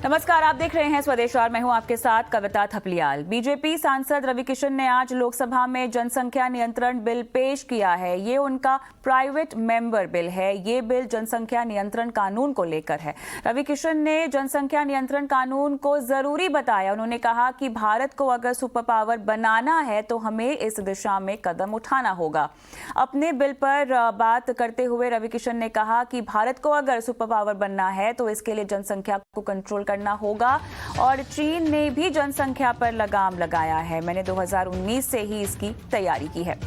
नमस्कार, आप देख रहे हैं स्वदेश और मैं हूं आपके साथ कविता थपलियाल। बीजेपी सांसद रविकिशन ने आज लोकसभा में जनसंख्या नियंत्रण बिल पेश किया है। ये उनका प्राइवेट मेंबर बिल है। ये बिल जनसंख्या नियंत्रण कानून को लेकर है। रविकिशन ने जनसंख्या नियंत्रण कानून को जरूरी बताया। उन्होंने कहा कि भारत को अगर सुपर पावर बनाना है तो हमें इस दिशा में कदम उठाना होगा। अपने बिल पर बात करते हुए रविकिशन ने कहा कि भारत को अगर सुपर पावर बनना है तो इसके लिए जनसंख्या को कंट्रोल करना होगा और चीन ने भी जनसंख्या पर लगाम लगाया है। मैंने 2019 से ही इसकी तैयारी की है।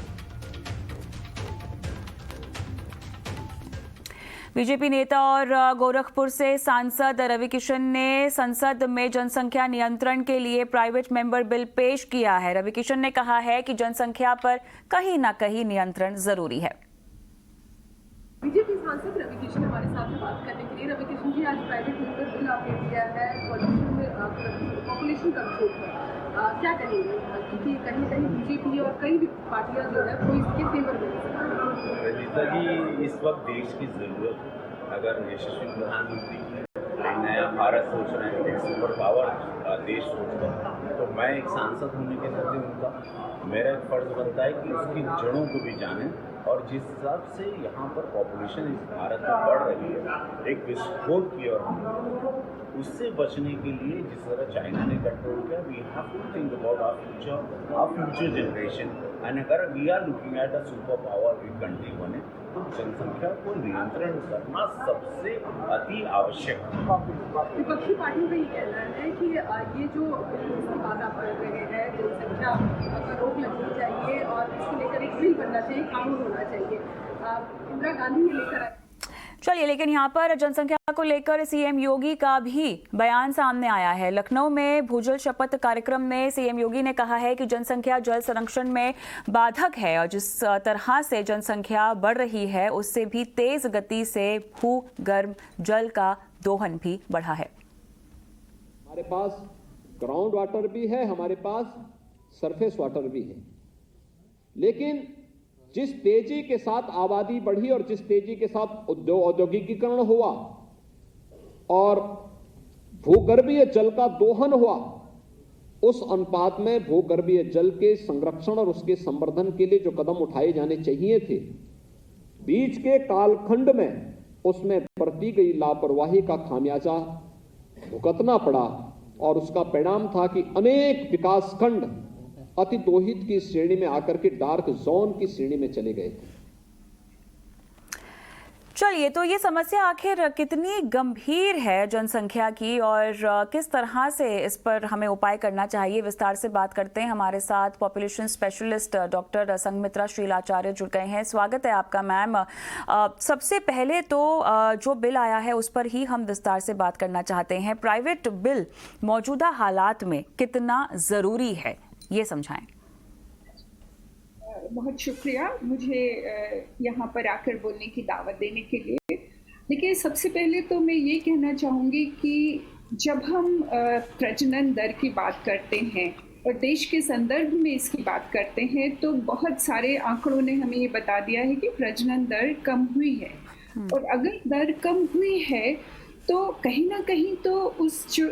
बीजेपी नेता और गोरखपुर से सांसद रविकिशन ने संसद में जनसंख्या नियंत्रण के लिए प्राइवेट मेंबर बिल पेश किया है। रविकिशन ने कहा है कि जनसंख्या पर कहीं ना कहीं नियंत्रण जरूरी है। बीजेपी सांसद रविकिशन हमारे साथ बात करने के लिए। रविकिशन जी, आज प्राइवेट मेंबर बिल आपने दिया है पॉपुलेशन कंट्रोल पर, क्या कहेंगे? क्योंकि कहीं कहीं बीजेपी और कई भी पार्टियां जो है वो इसके फेवर में रजिता जी, इस वक्त देश की जरूरत है। अगर यशस्वी प्रधानमंत्री नया भारत सोच रहे हैं, एक सुपर पावर देश सोच रहे हैं, तो मैं एक सांसद होने के नाते उनका मेरा एक फर्ज बनता है कि उसकी जड़ों को भी जानें। और जिस हिसाब से यहाँ पर पॉपुलेशन इस भारत में बढ़ रही है, एक विस्फोट की ओर, उससे बचने के लिए जिस तरह चाइना ने कंट्रोल किया, we have to think about our future generation. And अगर we are looking at a superpower country बने तो जनसंख्या को नियंत्रण करना सबसे अति आवश्यक है। विपक्षी पार्टियों का ये कहना है कि ये जो इसकी बात आप कर रहे हैं, जनसंख्या पर रोक लगनी चाहिए और इसको लेकर एक बिल बनना चाहिए, कानून होना चाहिए। इंदिरा गांधी ने लेकर चलिए, लेकिन यहाँ पर जनसंख्या को लेकर सीएम योगी का भी बयान सामने आया है। लखनऊ में भूजल शपथ कार्यक्रम में सीएम योगी ने कहा है कि जनसंख्या जल संरक्षण में बाधक है और जिस तरह से जनसंख्या बढ़ रही है उससे भी तेज गति से भूगर्भ जल का दोहन भी बढ़ा है। हमारे पास ग्राउंड वाटर भी है, हमारे पास सरफेस वाटर भी है, लेकिन जिस तेजी के साथ आबादी बढ़ी और जिस तेजी के साथ औद्योगिकीकरण हुआ और भूगर्भीय जल का दोहन हुआ, उस अनुपात में भूगर्भीय जल के संरक्षण और उसके संवर्धन के लिए जो कदम उठाए जाने चाहिए थे, बीच के कालखंड में उसमें बरती गई लापरवाही का खामियाजा भुगतना पड़ा और उसका परिणाम था कि अनेक विकासखंड अति दोहित की श्रेणी में आकर के डार्क जोन की श्रेणी में चले गए थे। चलिए, तो ये समस्या आखिर कितनी गंभीर है जनसंख्या की और किस तरह से इस पर हमें उपाय करना चाहिए, विस्तार से बात करते हैं। हमारे साथ पॉपुलेशन स्पेशलिस्ट डॉक्टर संघमित्रा शीलाचार्य जुड़ गए हैं। स्वागत है आपका मैम। सबसे पहले तो जो बिल आया है उस पर ही हम विस्तार से बात करना चाहते हैं। प्राइवेट बिल मौजूदा हालात में कितना जरूरी है, ये समझाएं। बहुत शुक्रिया मुझे यहाँ पर आकर बोलने की दावत देने के लिए। देखिए, सबसे पहले तो मैं ये कहना चाहूँगी कि जब हम प्रजनन दर की बात करते हैं और देश के संदर्भ में इसकी बात करते हैं तो बहुत सारे आंकड़ों ने हमें ये बता दिया है कि प्रजनन दर कम हुई है। और अगर दर कम हुई है तो कहीं ना कहीं तो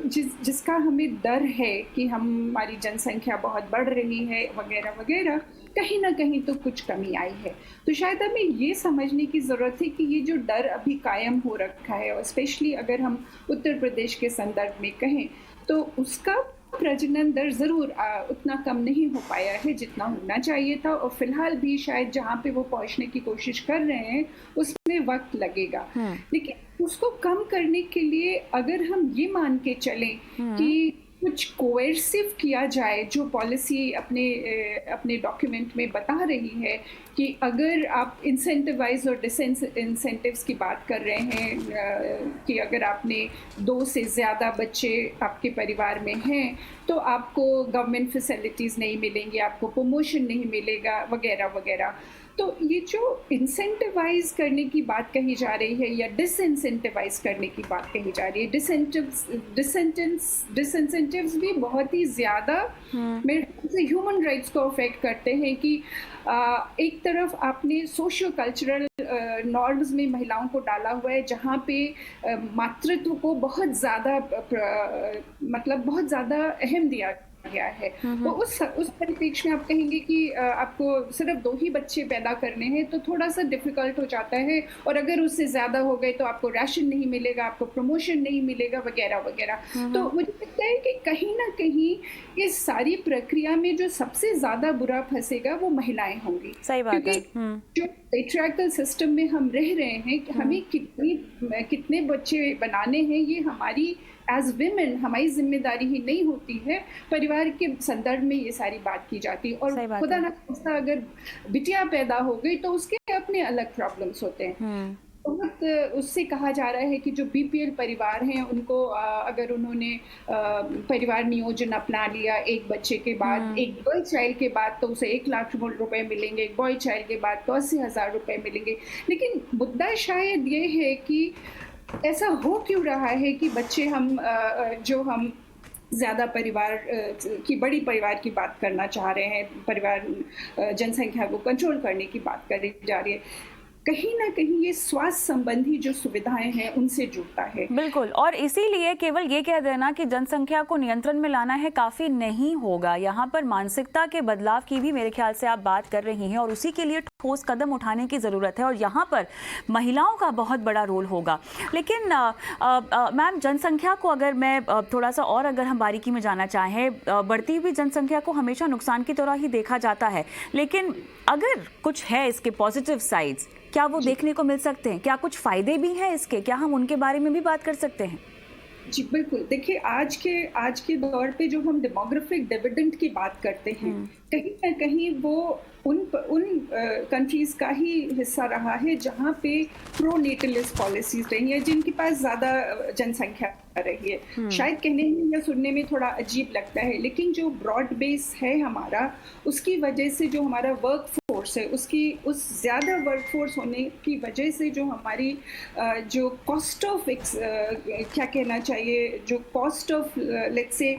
जिसका हमें डर है कि हमारी जनसंख्या बहुत बढ़ रही है वगैरह वगैरह, कहीं ना कहीं तो कुछ कमी आई है। तो शायद हमें ये समझने की ज़रूरत है कि ये जो डर अभी कायम हो रखा है, और स्पेशली अगर हम उत्तर प्रदेश के संदर्भ में कहें तो उसका प्रजनन दर ज़रूर उतना कम नहीं हो पाया है जितना होना चाहिए था, और फिलहाल भी शायद जहाँ पे वो पहुँचने की कोशिश कर रहे हैं उसमें वक्त लगेगा। लेकिन उसको कम करने के लिए अगर हम ये मान के चलें कि कुछ कोएर्सिव किया जाए, जो पॉलिसी अपने डॉक्यूमेंट में बता रही है कि अगर आप इंसेंटिवाइज और डिसइंसेंटिव्स की बात कर रहे हैं कि अगर आपने 2 से ज़्यादा बच्चे आपके परिवार में हैं तो आपको गवर्नमेंट फैसिलिटीज़ नहीं मिलेंगी, आपको प्रमोशन नहीं मिलेगा वगैरह वगैरह। तो ये जो इंसेंटिवाइज करने की बात कही जा रही है या डिसइंसेंटिवाइज करने की बात कही जा रही है, डिसइंसेंटिव्स भी बहुत ही ज़्यादा ह्यूमन राइट्स को अफेक्ट करते हैं कि एक तरफ आपने सोशियो कल्चरल नॉर्म्स में महिलाओं को डाला हुआ है, जहाँ पे मातृत्व को बहुत ज़्यादा मतलब बहुत ज़्यादा अहम दिया गया है। तो उस परिप्रेक्ष्य में आप कहेंगे कि आपको सिर्फ 2 ही बच्चे पैदा करने हैं तो थोड़ा सा डिफिकल्ट हो जाता है, और अगर उससे ज़्यादा हो गए तो आपको राशन नहीं मिलेगा, आपको प्रमोशन नहीं मिलेगा, वगैरह वगैरह। तो मुझे लगता है कि कहीं ना कहीं इस सारी प्रक्रिया में जो सबसे ज़्यादा बुरा फंसेगा वो महिलाएं होंगी। सही बात है। क्योंकि जो पेट्रियार्कल सिस्टम में हम रह रहे हैं कि हमें कितने बच्चे बनाने हैं, ये हमारी एज विमेन हमारी जिम्मेदारी ही नहीं होती है। परिवार के संदर्भ में ये सारी बात की जाती है, और खुदा ना खास्ता अगर बिटिया पैदा हो गई तो उसके अपने अलग प्रॉब्लम्स होते हैं। बहुत उससे कहा जा रहा है कि जो बीपीएल परिवार हैं उनको अगर उन्होंने परिवार नियोजन अपना लिया, एक बच्चे के बाद, एक गर्ल चाइल्ड के बाद तो उसे 1 लाख रुपए मिलेंगे, एक बॉय चाइल्ड के बाद तो 80,000 रुपए मिलेंगे। लेकिन मुद्दा शायद ये है कि ऐसा हो क्यों रहा है कि बच्चे हम ज़्यादा परिवार की बड़ी परिवार की बात करना चाह रहे हैं, परिवार जनसंख्या को कंट्रोल करने की बात करी जा रही है, कहीं ना कहीं ये स्वास्थ्य संबंधी जो सुविधाएं हैं उनसे जुड़ता है। बिल्कुल, और इसीलिए केवल ये कह देना कि जनसंख्या को नियंत्रण में लाना है काफ़ी नहीं होगा। यहाँ पर मानसिकता के बदलाव की भी मेरे ख्याल से आप बात कर रही हैं, और उसी के लिए ठोस कदम उठाने की ज़रूरत है, और यहाँ पर महिलाओं का बहुत बड़ा रोल होगा। लेकिन मैम, जनसंख्या को अगर मैं थोड़ा सा और अगर हम बारीकी में जाना चाहें, बढ़ती हुई जनसंख्या को हमेशा नुकसान की तरह ही देखा जाता है, लेकिन अगर कुछ है इसके पॉजिटिव साइड्स, क्या वो देखने को मिल सकते हैं? क्या कुछ फायदे भी हैं इसके? क्या हम उनके बारे में भी बात कर सकते हैं? जी बिल्कुल। देखिए, आज के दौर पे जो हम डेमोग्राफिक डिविडेंड की बात करते हैं, कहीं ना कहीं वो उन कंट्रीज का ही हिस्सा रहा है जहाँ पे प्रोनेटलिस्ट पॉलिसीज रही है, जिनके पास ज़्यादा जनसंख्या रही है। शायद कहने में या सुनने में थोड़ा अजीब लगता है, लेकिन जो ब्रॉड बेस है हमारा, उसकी वजह से जो हमारा वर्क फोर्स है, उस ज़्यादा वर्क फोर्स होने की वजह से जो हमारी जो कॉस्ट ऑफ क्या कहना चाहिए, जो कॉस्ट ऑफ लेट्स से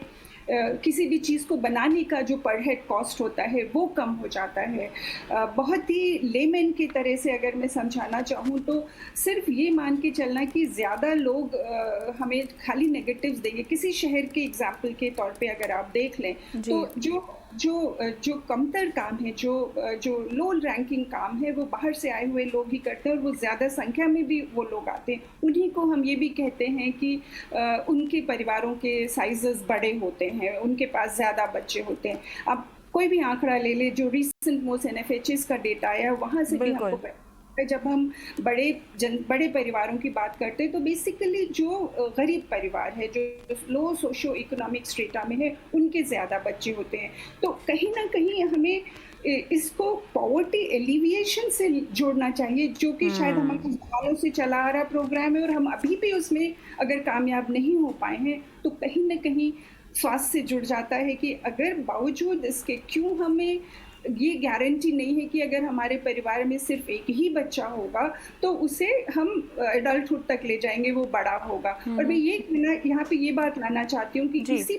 किसी भी चीज़ को बनाने का जो पर हेड कॉस्ट होता है वो कम हो जाता है। बहुत ही लेमन की तरह से अगर मैं समझाना चाहूँ तो सिर्फ ये मान के चलना कि ज़्यादा लोग हमें खाली नेगेटिव्स देंगे। किसी शहर के एग्जाम्पल के तौर पे अगर आप देख लें तो जो कमतर काम है, जो लो रैंकिंग काम है, वो बाहर से आए हुए लोग ही करते हैं, और वो ज़्यादा संख्या में भी वो लोग आते हैं। उन्हीं को हम ये भी कहते हैं कि उनके परिवारों के साइजेस बड़े होते हैं, उनके पास ज़्यादा बच्चे होते हैं। अब कोई भी आंकड़ा ले ले, जो रिसेंट मोस्ट NFHS का डेटा आया, वहाँ से भी हमको जब हम बड़े परिवारों की बात करते हैं तो बेसिकली जो गरीब परिवार है, जो लो सोशो इकोनॉमिक स्ट्रेटा में है, उनके ज़्यादा बच्चे होते हैं। तो कहीं ना कहीं हमें इसको पॉवर्टी एलिविएशन से जोड़ना चाहिए, जो कि शायद हमारे सालों से चला आ रहा प्रोग्राम है, और हम अभी भी उसमें अगर कामयाब नहीं हो पाए हैं तो कहीं ना कहीं स्वास्थ्य से जुड़ जाता है कि अगर बावजूद इसके क्यों हमें ये गारंटी नहीं है कि अगर हमारे परिवार में सिर्फ एक ही बच्चा होगा तो उसे हम एडल्टहुड तक ले जाएंगे, वो बड़ा होगा। और मैं ये यहाँ पे ये बात लाना चाहती हूँ कि इसी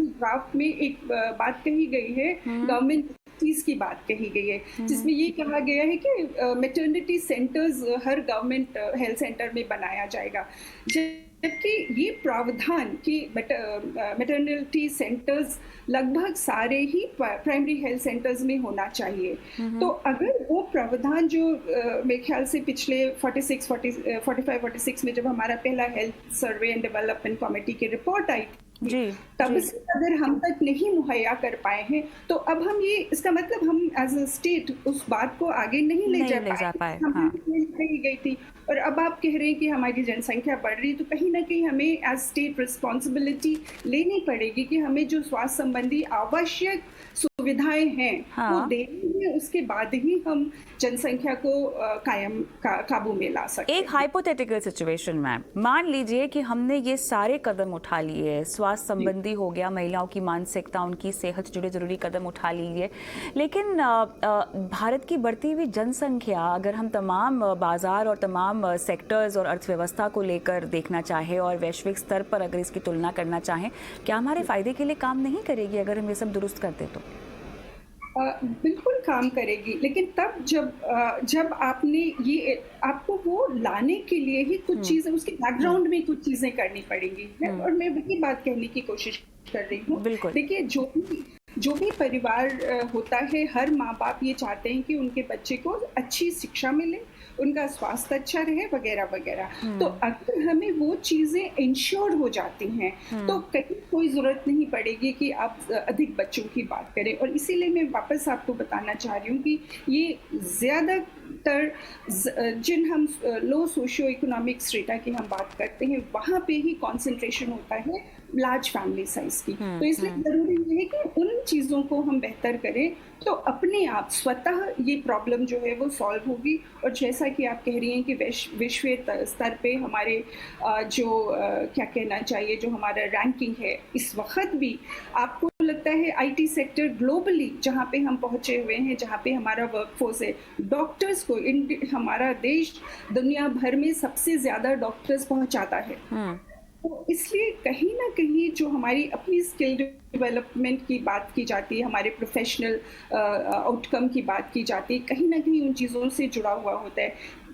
ड्राफ्ट में एक बात कही गई है, गवर्नमेंट चीज की बात कही गई है, जिसमें ये कहा गया है कि मैटरनिटी सेंटर्स हर गवर्नमेंट हेल्थ सेंटर में बनाया जाएगा, जबकि ये प्रावधान कि मैटरनिटी सेंटर्स लगभग सारे ही प्राइमरी हेल्थ सेंटर्स में होना चाहिए। तो अगर वो प्रावधान जो मेरे ख्याल से पिछले 45-46 में जब हमारा पहला health survey and development committee की रिपोर्ट आई तब से अगर हम तक नहीं मुहैया कर पाए हैं तो अब हम ये, इसका मतलब हम एज अ स्टेट उस बात को आगे नहीं ले जा पाए। नहीं गई थी, और अब आप कह रहे हैं कि हमारी जनसंख्या बढ़ रही है, तो कहीं ना कहीं हमें एज स्टेट रिस्पॉन्सिबिलिटी लेनी पड़ेगी कि हमें जो स्वास्थ्य संबंधी आवश्यक सुविधाएं हैं वो देंगे, उसके बाद ही हम जनसंख्या को काबू में ला सकते हैं। एक हाइपोथेटिकल सिचुएशन मैम, मान लीजिए कि हमने ये सारे कदम उठा लिए, स्वास्थ्य संबंधी हो गया, महिलाओं की मानसिकता, उनकी सेहत जुड़े जरूरी कदम उठा लिए, लेकिन भारत की बढ़ती हुई जनसंख्या अगर हम तमाम बाजार और तमाम सेक्टर्स और अर्थव्यवस्था को लेकर देखना चाहें और वैश्विक स्तर पर अगर इसकी तुलना करना चाहें, क्या हमारे फायदे के लिए काम नहीं करेगी अगर हम ये सब दुरुस्त करते तो? बिल्कुल काम करेगी, लेकिन तब जब आपने ये आपको वो लाने के लिए ही कुछ चीजें उसके बैकग्राउंड में कुछ चीजें करनी पड़ेंगी। और मैं वही बात कहने की कोशिश कर रही हूँ। देखिए, जो भी परिवार होता है, हर माँ बाप ये चाहते हैं कि उनके बच्चे को अच्छी शिक्षा मिले, उनका स्वास्थ्य अच्छा रहे, वगैरह वगैरह। तो अगर हमें वो चीजें इंश्योर हो जाती हैं तो कहीं कोई जरूरत नहीं पड़ेगी कि आप अधिक बच्चों की बात करें। और इसीलिए मैं वापस आपको बताना चाह रही हूँ कि ये ज्यादातर जिन हम लो सोशियो इकोनॉमिक स्ट्रेटा की हम बात करते हैं, वहाँ पे ही कॉन्सेंट्रेशन होता है लार्ज फैमिली साइज की। तो इसलिए जरूरी है कि उन चीजों को हम बेहतर करें, तो अपने आप स्वतः ये प्रॉब्लम जो है वो सॉल्व होगी। और जैसा कि आप कह रही हैं कि विश्व स्तर पे हमारे क्या कहना चाहिए, जो हमारा रैंकिंग है इस वक्त भी, आपको लगता है आईटी सेक्टर ग्लोबली जहाँ पे हम पहुंचे हुए हैं, जहाँ पे हमारा वर्कफोर्स है, डॉक्टर्स को हमारा देश दुनिया भर में सबसे ज्यादा डॉक्टर्स पहुंचाता है। तो इसलिए कहीं ना कहीं जो हमारी अपनी स्किल डेवलपमेंट की बात की जाती है, हमारे प्रोफेशनल आउटकम की बात की जाती है, कहीं ना कहीं उन चीज़ों से जुड़ा हुआ होता है।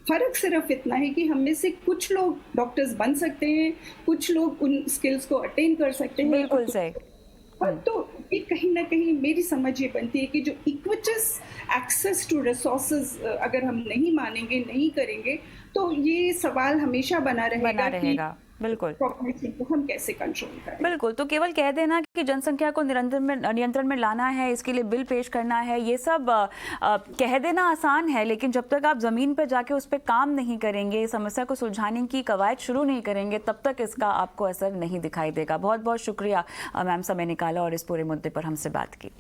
फर्क सिर्फ इतना है कि हम में से कुछ लोग डॉक्टर्स बन सकते हैं, कुछ लोग उन स्किल्स को अटेन कर सकते हैं। बिल्कुल सही। तो ये कहीं ना कहीं मेरी समझ ये बनती है कि जो इक्विटस एक्सेस टू रिसोर्सेज अगर हम नहीं मानेंगे, नहीं करेंगे, तो ये सवाल हमेशा बना रहेगा। बिल्कुल, को हम कैसे कंट्रोल करें। बिल्कुल। तो केवल कह देना कि जनसंख्या को नियंत्रण में लाना है, इसके लिए बिल पेश करना है, ये सब कह देना आसान है, लेकिन जब तक आप जमीन पर जाके उस पर काम नहीं करेंगे, समस्या को सुलझाने की कवायद शुरू नहीं करेंगे, तब तक इसका आपको असर नहीं दिखाई देगा। बहुत बहुत शुक्रिया मैम, समय निकाला और इस पूरे मुद्दे पर हमसे बात की।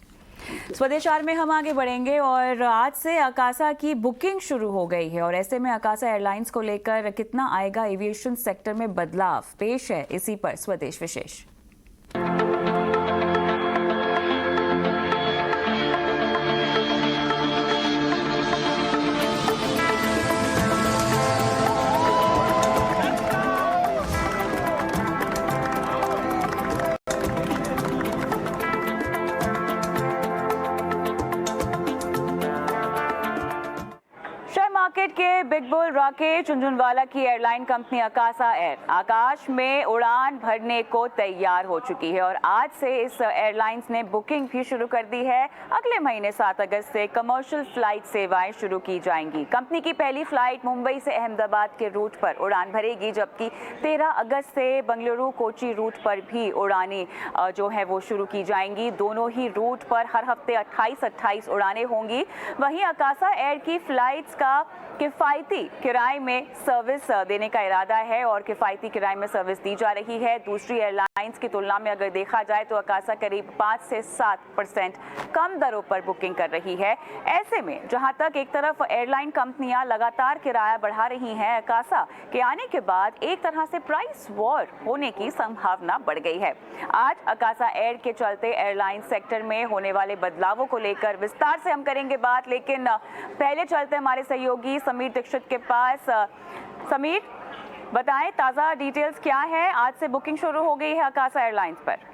स्वदेश आर में हम आगे बढ़ेंगे और आज से अकासा की बुकिंग शुरू हो गई है और ऐसे में अकासा एयरलाइंस को लेकर कितना आएगा एविएशन सेक्टर में बदलाव, पेश है इसी पर स्वदेश विशेष। मार्केट के बिग बुल राकेश झुनझुनवाला की एयरलाइन कंपनी अकासा एयर आकाश में उड़ान भरने को तैयार हो चुकी है और आज से इस एयरलाइंस ने बुकिंग भी शुरू कर दी है। अगले महीने 7 अगस्त से कमर्शियल फ्लाइट सेवाएं शुरू की जाएंगी। कंपनी की पहली फ्लाइट मुंबई से अहमदाबाद के रूट पर उड़ान भरेगी, जबकि 13 अगस्त से बेंगलुरु कोची रूट पर भी उड़ानें जो है वो शुरू की जाएंगी। दोनों ही रूट पर हर हफ्ते 28 उड़ानें होंगी। वहीं अकासा एयर की फ्लाइट्स का किफायती किराए में सर्विस देने का इरादा है और किफायती किराए में सर्विस दी जा रही है। दूसरी एयरलाइंस की तुलना में अगर देखा जाए तो अकासा करीब 5 से 7% कम दरों पर बुकिंग कर रही है। ऐसे में जहां तक एक तरफ एयरलाइन कंपनियां लगातार किराया बढ़ा रही हैं, अकासा के आने के बाद एक तरह से प्राइस वॉर होने की संभावना बढ़ गई है। आज अकासा एयर के चलते एयरलाइन सेक्टर में होने वाले बदलावों को लेकर विस्तार से हम करेंगे बात, लेकिन पहले चलते हमारे सहयोगी समीर दीक्षित के पास। समीर, बताएं ताज़ा डिटेल्स क्या है? आज से बुकिंग शुरू हो गई है अकासा एयरलाइंस पर।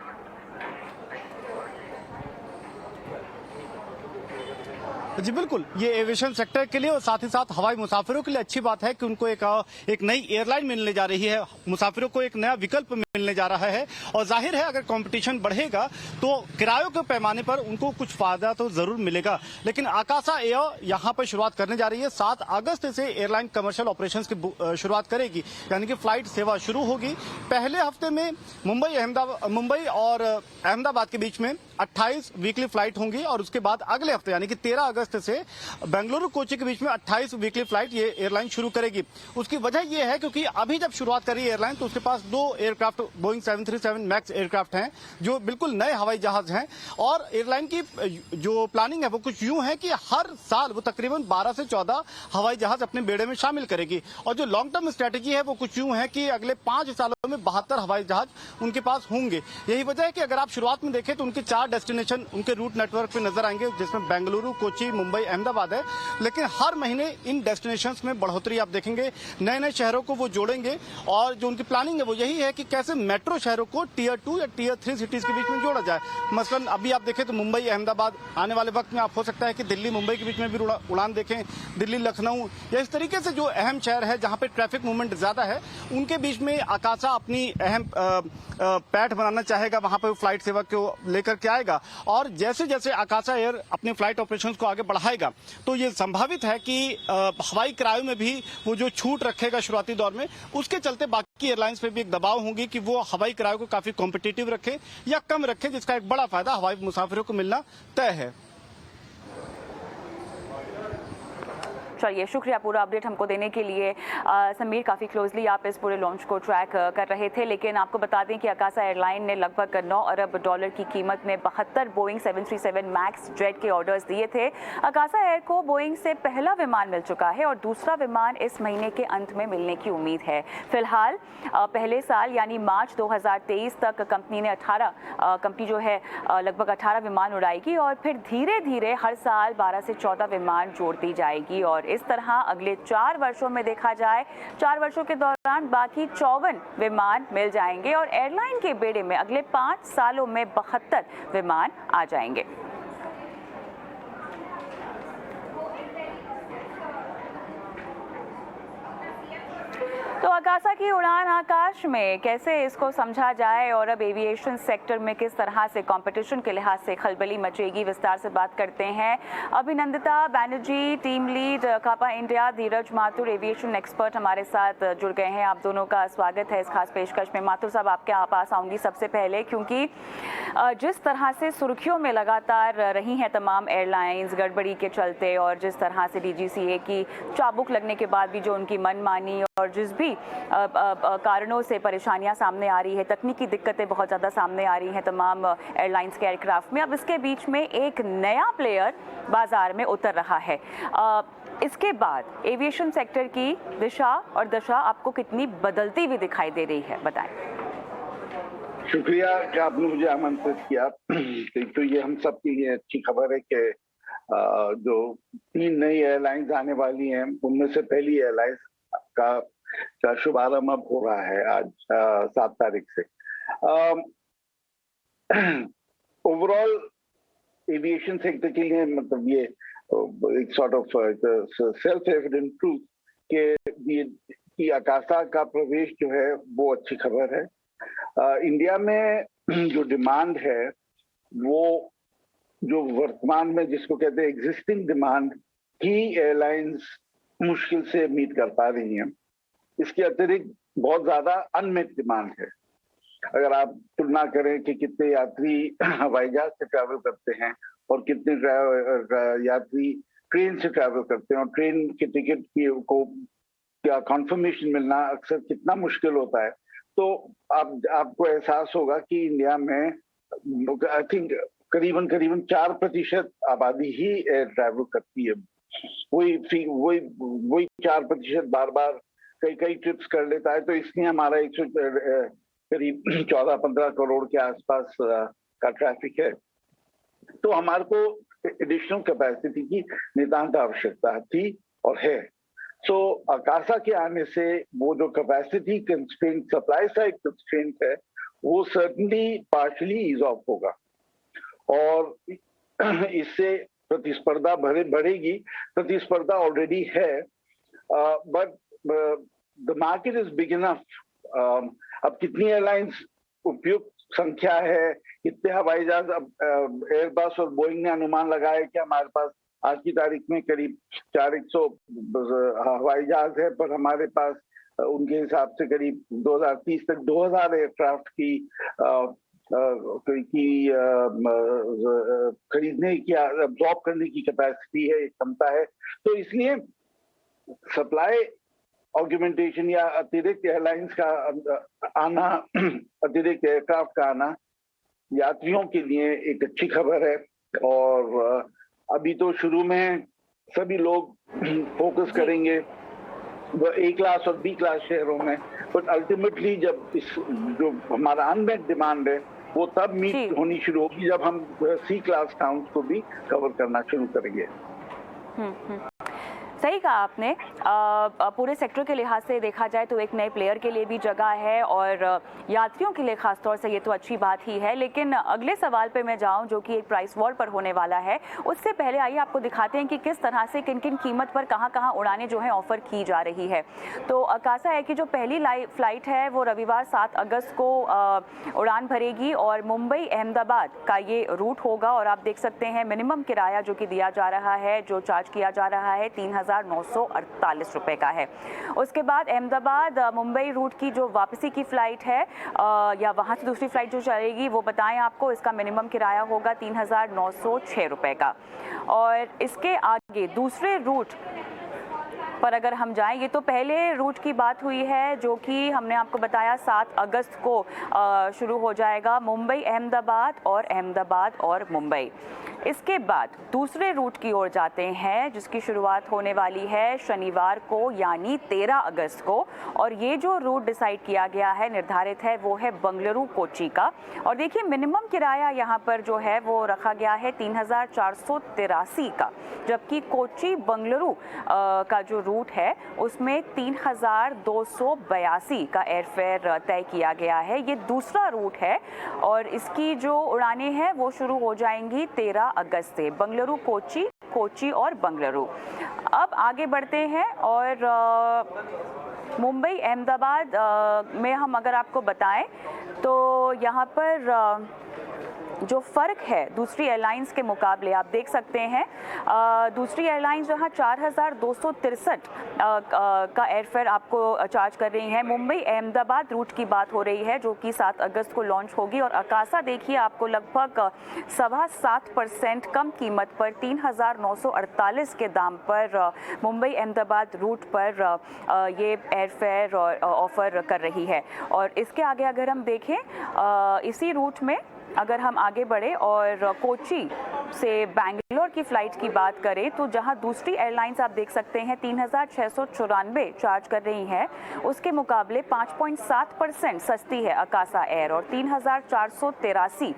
जी बिल्कुल, ये एविएशन सेक्टर के लिए और साथ ही साथ हवाई मुसाफिरों के लिए अच्छी बात है कि उनको एक नई एयरलाइन मिलने जा रही है, मुसाफिरों को एक नया विकल्प मिलने जा रहा है। और जाहिर है अगर कंपटीशन बढ़ेगा तो किरायों के पैमाने पर उनको कुछ फायदा तो जरूर मिलेगा। लेकिन अकासा एयर यहाँ पर शुरुआत करने जा रही है। 7 अगस्त से एयरलाइन कमर्शियल ऑपरेशंस की शुरुआत करेगी, यानी कि फ्लाइट सेवा शुरू होगी। पहले हफ्ते में मुंबई और अहमदाबाद के बीच में 28 वीकली फ्लाइट होंगी और उसके बाद अगले हफ्ते यानी कि 13 अगस्त से बेंगलुरु कोची के बीच में 28 वीकली फ्लाइट ये एयरलाइन शुरू करेगी। उसकी वजह ये है क्योंकि अभी जब शुरुआत करी एयरलाइन तो उसके पास 2 एयरक्राफ्ट बोइंग 737 मैक्स एयरक्राफ्ट हैं जो बिल्कुल नए हवाई जहाज हैं। और एयरलाइन की जो प्लानिंग है वो कुछ यूं है कि हर साल वो तकरीबन 12 से 14 हवाई जहाज अपने बेड़े में शामिल करेगी। और जो लॉन्ग टर्म स्ट्रेटेजी है वो कुछ यूं है कि अगले 5 सालों में 72 हवाई जहाज उनके पास होंगे। यही वजह है कि अगर आप शुरुआत में देखें तो उनके 4 डेस्टिनेशन उनके रूट नेटवर्क पे नजर आएंगे, जिसमें बेंगलुरु, कोची, मुंबई, अहमदाबाद है। लेकिन हर महीने इन डेस्टिनेशंस में बढ़ोतरी आप देखेंगे, नए नए शहरों को वो जोड़ेंगे। और जो उनकी प्लानिंग है वो यही है कि कैसे मेट्रो शहरों को टियर 2 या टियर 3 सिटीज के बीच में जोड़ा जाए। मसलन अभी आप देखें तो मुंबई अहमदाबाद, आने वाले वक्त में आप हो सकता है कि दिल्ली मुंबई के बीच में भी उड़ान देखें, दिल्ली लखनऊ, या इस तरीके से जो अहम शहर है जहां पे ट्रैफिक मूवमेंट ज्यादा है उनके बीच में आकाशा अपनी अहम पैठ बनाना चाहेगा, वहां पर फ्लाइट सेवा को लेकर के आएगा। और जैसे जैसे आकाशा एयर अपने फ्लाइट ऑपरेशंस को आगे बढ़ाएगा तो ये संभावित है कि हवाई किरायों में भी वो जो छूट रखेगा शुरुआती दौर में, उसके चलते बाकी एयरलाइंस पे भी एक दबाव होंगी कि वो हवाई किरायों को काफी कॉम्पिटिटिव रखे या कम रखे, जिसका एक बड़ा फायदा हवाई मुसाफिरों को मिलना तय है। चलिए, शुक्रिया पूरा अपडेट हमको देने के लिए। समीर, काफ़ी क्लोजली आप इस पूरे लॉन्च को ट्रैक कर रहे थे, लेकिन आपको बता दें कि आकाशा एयरलाइन ने लगभग $9 अरब की कीमत में 72 बोइंग 737 मैक्स जेट के ऑर्डर्स दिए थे। आकाशा एयर को बोइंग से पहला विमान मिल चुका है और दूसरा विमान इस महीने के अंत में मिलने की उम्मीद है। फिलहाल पहले साल यानी मार्च 2023 तक कंपनी जो है लगभग 18 विमान उड़ाएगी और फिर धीरे धीरे हर साल 12 से 14 विमान जोड़ती जाएगी। और इस तरह अगले 4 वर्षों में देखा जाए, 4 वर्षों के दौरान बाकी 54 विमान मिल जाएंगे और एयरलाइन के बेड़े में अगले 5 सालों में 72 विमान आ जाएंगे। तो आकाशा की उड़ान आकाश में, कैसे इसको समझा जाए और अब एविएशन सेक्टर में किस तरह से कंपटीशन के लिहाज से खलबली मचेगी, विस्तार से बात करते हैं। अभिनंदिता बैनर्जी, टीम लीड कापा इंडिया, धीरज माथुर, एविएशन एक्सपर्ट हमारे साथ जुड़ गए हैं। आप दोनों का स्वागत है इस खास पेशकश में। माथुर साहब, आपके पास आऊंगी सबसे पहले, क्योंकि जिस तरह से सुर्खियों में लगातार रही हैं तमाम एयरलाइंस गड़बड़ी के चलते और जिस तरह से DGCA की चाबुक लगने के बाद भी जो उनकी मनमानी और जिस भी कारणों से परेशानियां सामने आ रही है, तकनीकी दिक्कतें बहुत ज़्यादा सामने आ रही हैं तमाम एयरलाइंस के एयरक्राफ्ट में, अब इसके बीच में एक नया प्लेयर बाजार में उतर रहा है। इसके बाद एविएशन सेक्टर की दिशा और दशा आपको कितनी बदलती हुई दिखाई दे रही है, बताएं। शुक्रिया कि आपने मुझे आमंत्रित किया। तो ये हम सब के लिए अच्छी खबर है कि जो 3 नई एयरलाइंस आने वाली हैं, उनमें से पहली एयरलाइंस का शुभारंभ अब हो रहा है आज 7 तारीख से। ओवरऑल एविएशन सेक्टर के लिए मतलब ये एक sort of self evident truth कि आकाशा का प्रवेश जो है वो अच्छी खबर है। इंडिया में जो डिमांड है वो जो वर्तमान में जिसको कहते हैं एग्जिस्टिंग डिमांड ही एयरलाइंस मुश्किल से मीट कर पा रही हैं। इसके अतिरिक्त बहुत ज्यादा अनमेट डिमांड है। अगर आप तुलना करें कि कितने यात्री हवाई जहाज से ट्रैवल करते हैं और कितने यात्री ट्रेन से ट्रैवल करते हैं और ट्रेन के टिकट को क्या कॉन्फर्मेशन मिलना अक्सर कितना मुश्किल होता है, तो आपको एहसास होगा कि इंडिया में आई थिंक करीबन 4% आबादी ही एयर ट्रैवल करती है। वही 4% बार बार कई ट्रिप्स कर लेता है। तो इसलिए हमारा करीब 14-15 करोड़ के आसपास का ट्रैफिक है। तो हमारे को एडिशनल कैपेसिटी की नितांत आवश्यकता थी और है। सो आकाशा के आने से वो जो capacity constraint, supply side constraint है, वो सर्टनली पार्शली ईज ऑफ होगा और इससे प्रतिस्पर्धा बढ़ेगी। प्रतिस्पर्धा ऑलरेडी है, but the market is big enough. अब कितनी एयरलाइंस उपयुक्त संख्या है, कितने हवाई जहाज, एयरबस और बोइंग ने अनुमान लगाया कि हमारे पास आज की तारीख में करीब 400 हवाई जहाज है, पर हमारे पास उनके हिसाब से करीब 2030 तक 2000 एयरक्राफ्ट की खरीदने की, अब्जॉर्ब करने की कैपेसिटी है, क्षमता है। तो इसलिए सप्लाई ऑग्यूमेंटेशन या अतिरिक्त एयरलाइंस का आना, अतिरिक्त एयरक्राफ्ट का आना यात्रियों के लिए एक अच्छी खबर है। और अभी तो शुरू में सभी लोग फोकस करेंगे A क्लास और B क्लास शहरों में, बट अल्टीमेटली जब इस जो हमारा अनमेट डिमांड है वो तब मीट होनी शुरू होगी जब हम C क्लास टाउन्स को भी कवर करना शुरू करेंगे। सही कहा आपने। पूरे सेक्टर के लिहाज से देखा जाए तो एक नए प्लेयर के लिए भी जगह है और यात्रियों के लिए खासतौर से ये तो अच्छी बात ही है। लेकिन अगले सवाल पे मैं जाऊं जो कि एक प्राइस वॉर पर होने वाला है, उससे पहले आइए आपको दिखाते हैं कि किस तरह से किन किन कीमत पर कहां उड़ानें जो हैं ऑफर की जा रही है। तो अकासा है कि जो पहली फ्लाइट है वो रविवार 7 अगस्त को उड़ान भरेगी और मुंबई अहमदाबाद का ये रूट होगा। और आप देख सकते हैं मिनिमम किराया जो कि दिया जा रहा है, जो चार्ज किया जा रहा है 3,948 रुपये का है। उसके बाद अहमदाबाद मुंबई रूट की जो वापसी की फ़्लाइट है या वहाँ से दूसरी फ़्लाइट जो चलेगी वो बताएं आपको, इसका मिनिमम किराया होगा 3,906 रुपये का। और इसके आगे दूसरे रूट पर अगर हम जाएं, ये तो पहले रूट की बात हुई है जो कि हमने आपको बताया 7 अगस्त को शुरू हो जाएगा, मुंबई अहमदाबाद और मुंबई। इसके बाद दूसरे रूट की ओर जाते हैं जिसकी शुरुआत होने वाली है शनिवार को यानी 13 अगस्त को। और ये जो रूट डिसाइड किया गया है, निर्धारित है, वो है बंगलुरु कोची का। और देखिए मिनिमम किराया यहाँ पर जो है वो रखा गया है 3,483 का, जबकि कोची बंगलुरु का जो रूट है उसमें 3,282 का एयरफेयर तय किया गया है। ये दूसरा रूट है और इसकी जो उड़ानें हैं वो शुरू हो जाएंगी 13 अगस्त से, बंगलुरु कोची और बंगलुरु। अब आगे बढ़ते हैं और मुंबई अहमदाबाद में हम अगर आपको बताएं तो यहाँ पर जो फ़र्क है दूसरी एयरलाइंस के मुकाबले आप देख सकते हैं। दूसरी एयरलाइंस जहाँ 4,263 का एयरफेयर आपको चार्ज कर रही है, मुंबई अहमदाबाद रूट की बात हो रही है जो कि 7 अगस्त को लॉन्च होगी। और अकासा देखिए आपको लगभग 7.25% कम कीमत पर 3,948 के दाम पर मुंबई अहमदाबाद रूट पर ये एयरफेयर ऑफ़र कर रही है। और इसके आगे अगर हम देखें इसी रूट में अगर हम आगे बढ़े और कोची से बैंगलोर की फ़्लाइट की बात करें तो जहां दूसरी एयरलाइंस आप देख सकते हैं 3,694 चार्ज कर रही हैं, उसके मुकाबले 5.7% सस्ती है अकासा एयर और 3,483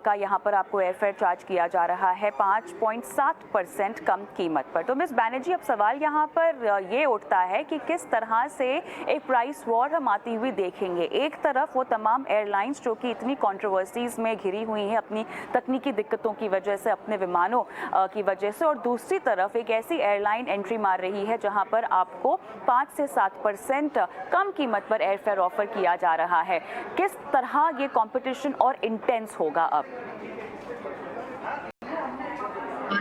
का यहां पर आपको एयरफेयर चार्ज किया जा रहा है 5.7% कम कीमत पर। तो मिस बैनर्जी, अब सवाल यहां पर ये उठता है कि किस तरह से एक प्राइस वॉर हम आती हुई देखेंगे। एक तरफ वो तमाम एयरलाइंस जो कि इतनी कंट्रोवर्सीज में घिरी हुई हैं अपनी तकनीकी दिक्कतों की वजह से, अपने विमानों की वजह से, और दूसरी तरफ एक ऐसी एयरलाइन एंट्री मार रही है जहां पर आपको 5 से 7% कम कीमत पर एयरफेयर ऑफर किया जा रहा है। किस तरह ये कंपटीशन और इंटेंस होगा अब?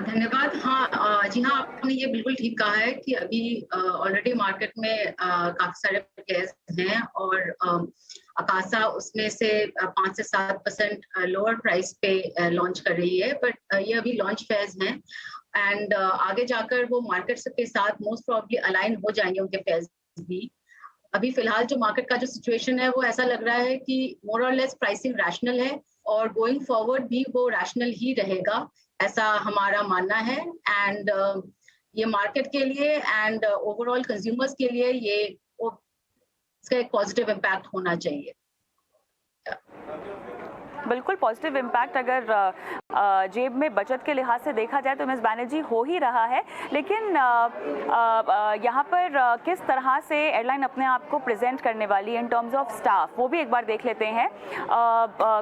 धन्यवाद। हाँ जी हाँ, आपने ये बिल्कुल ठीक कहा है कि अभी ऑलरेडी मार्केट में काफी सारे प्लेयर्स हैं और अकासा उसमें से 5 से 7% लोअर प्राइस पे लॉन्च कर रही है, बट ये अभी लॉन्च फेज हैं एंड आगे जाकर वो मार्केट के साथ मोस्ट प्रोबेबली अलाइन हो जाएंगे उनके फेज भी। अभी फिलहाल जो मार्केट का जो सिचुएशन है वो ऐसा लग रहा है कि मोर और लेस प्राइसिंग रैशनल है और गोइंग फॉरवर्ड भी वो रैशनल ही रहेगा, ऐसा हमारा मानना है। एंड ये मार्केट के लिए एंड ओवरऑल कंज्यूमर्स के लिए ये इसका एक पॉजिटिव इम्पैक्ट होना चाहिए। बिल्कुल पॉजिटिव इम्पैक्ट अगर जेब में बचत के लिहाज से देखा जाए तो मिस बैनर्जी हो ही रहा है, लेकिन यहाँ पर किस तरह से एयरलाइन अपने आप को प्रेजेंट करने वाली है इन टर्म्स ऑफ स्टाफ, वो भी एक बार देख लेते हैं।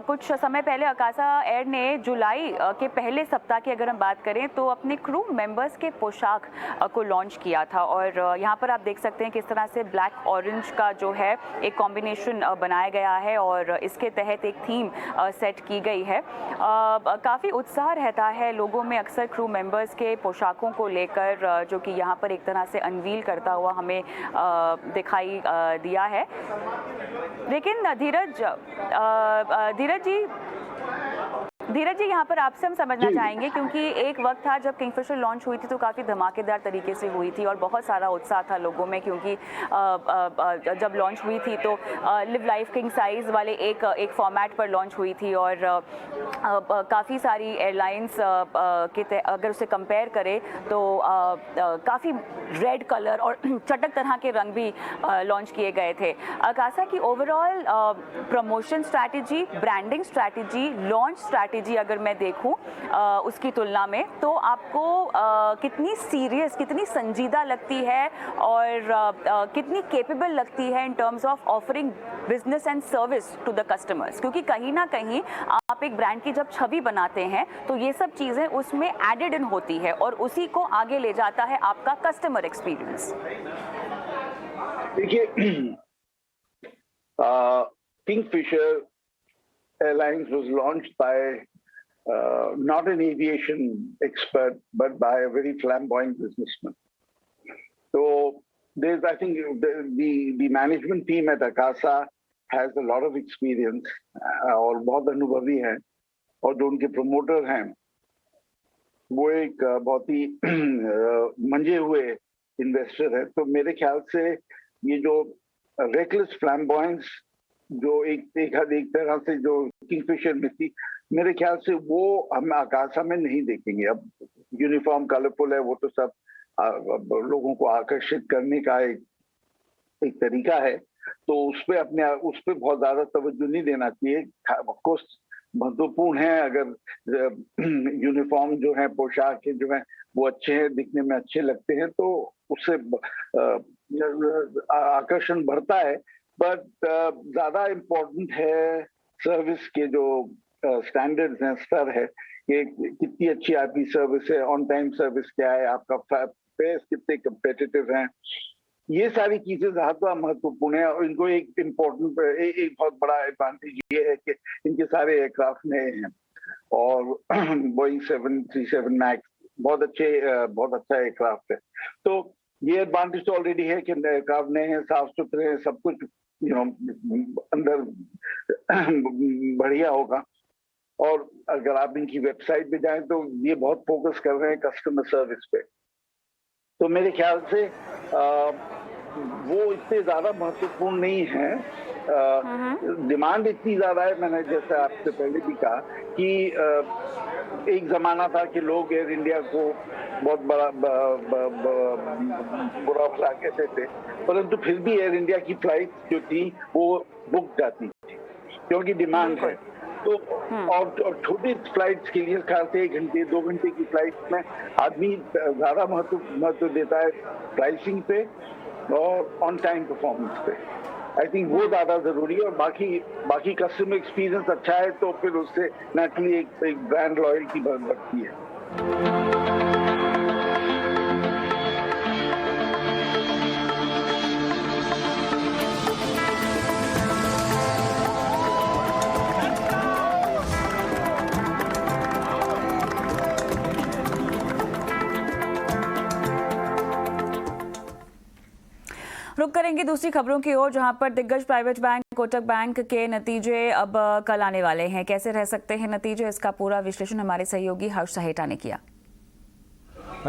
कुछ समय पहले अकासा एयर ने जुलाई के पहले सप्ताह की अगर हम बात करें तो अपने क्रू मेंबर्स के पोशाक को लॉन्च किया था और यहाँ पर आप देख सकते हैं किस तरह से ब्लैक ऑरेंज का जो है एक कॉम्बिनेशन बनाया गया है और इसके तहत एक थीम सेट की गई है। काफ़ी उत्साह रहता है लोगों में अक्सर क्रू मेंबर्स के पोशाकों को लेकर, जो कि यहाँ पर एक तरह से अनवील करता हुआ हमें दिखाई दिया है। लेकिन धीरज जी यहाँ पर आपसे हम समझना चाहेंगे, क्योंकि एक वक्त था जब किंगफिशर लॉन्च हुई थी तो काफ़ी धमाकेदार तरीके से हुई थी और बहुत सारा उत्साह था लोगों में, क्योंकि जब लॉन्च हुई थी तो लिव लाइफ किंग साइज़ वाले एक फॉर्मेट पर लॉन्च हुई थी और काफ़ी सारी एयरलाइंस के अगर उसे कंपेयर करें तो काफ़ी रेड कलर और चटक तरह के रंग भी लॉन्च किए गए थे। अकासा की overall promotion strategy, branding strategy, launch strategy strategy अगर मैं देखूं उसकी तुलना में, तो आपको कितनी सीरियस, कितनी संजीदा लगती है और कितनी केपेबल लगती है in terms of offering business and service to the customers? क्योंकि कहीं ना कहीं आप एक ब्रांड की जब छवि बनाते हैं तो ये सब चीज़ें उसमें एडेड इन होती है और उसी को आगे ले जाता है आपका कस्टमर एक्सपीरियंस। देखिए, Kingfisher Airlines was launched by not an aviation expert, but by a very flamboyant businessman. So there's, I think, the management team at Akasa has a lot of experience और बहुत अनुभवी हैं, और जो उनके promoter हैं वो एक बहुत ही मंजे हुए इन्वेस्टर है। तो मेरे ख्याल से ये जो रेकलेस फ्लैम्बॉयंस जो एक तरह से जो किंगफिशर में थी, मेरे ख्याल से वो हम आकाशा में नहीं देखेंगे। अब यूनिफॉर्म कलरफुल है, वो तो सब लोगों को आकर्षित करने का एक तरीका है, तो उस पे बहुत ज्यादा तवज्जो नहीं देना चाहिए। ऑफकोर्स महत्वपूर्ण है, अगर यूनिफॉर्म जो है, पोशाक के जो है वो अच्छे हैं, दिखने में अच्छे लगते हैं, तो उससे आकर्षण बढ़ता है। बट ज्यादा इम्पोर्टेंट है सर्विस के जो स्टैंडर्ड्स हैं, स्तर है, कि कितनी अच्छी आपकी सर्विस है, ऑन टाइम सर्विस क्या है, आपका फेयर्स कितने कम्पिटिटिव हैं, ये सारी चीजें ज्यादा महत्वपूर्ण है। और इनको एक बहुत बड़ा एडवांटेज ये है कि इनके सारे एयरक्राफ्ट नए हैं, और बोइंग 737 मैक्स बहुत अच्छा एयरक्राफ्ट है। तो ये एडवांटेज तो ऑलरेडी है कि एयरक्राफ्ट नए हैं, साफ सुथरे हैं, सब कुछ अंदर बढ़िया होगा। और अगर आप इनकी वेबसाइट पे जाएं तो ये बहुत फोकस कर रहे हैं कस्टमर सर्विस पे। तो मेरे ख्याल से वो इतने ज्यादा महत्वपूर्ण नहीं है। डिमांड इतनी ज्यादा है, मैंने जैसे आपसे पहले भी कहा कि एक जमाना था कि लोग एयर इंडिया को बहुत बड़ा बुरा भला कहते थे, परंतु फिर भी एयर इंडिया की फ्लाइट जो थी वो बुक जाती थी, क्योंकि डिमांड है। तो और छोटी फ्लाइट्स के लिए खास 1 घंटे 2 घंटे की फ्लाइट में आदमी ज्यादा महत्व देता है प्राइसिंग पे और ऑन टाइम परफॉर्मेंस पे। आई थिंक वो ज्यादा जरूरी है। और बाकी कस्टमर एक्सपीरियंस अच्छा है तो फिर उससे नेचुरली एक ब्रांड लॉयल्टी बढ़ती है। रुक करेंगे दूसरी खबरों की ओर, जहां पर दिग्गज प्राइवेट बैंक कोटक बैंक के नतीजे अब कल आने वाले हैं। कैसे रह सकते हैं नतीजे, इसका पूरा विश्लेषण हमारे सहयोगी हर्ष सहेटा ने किया।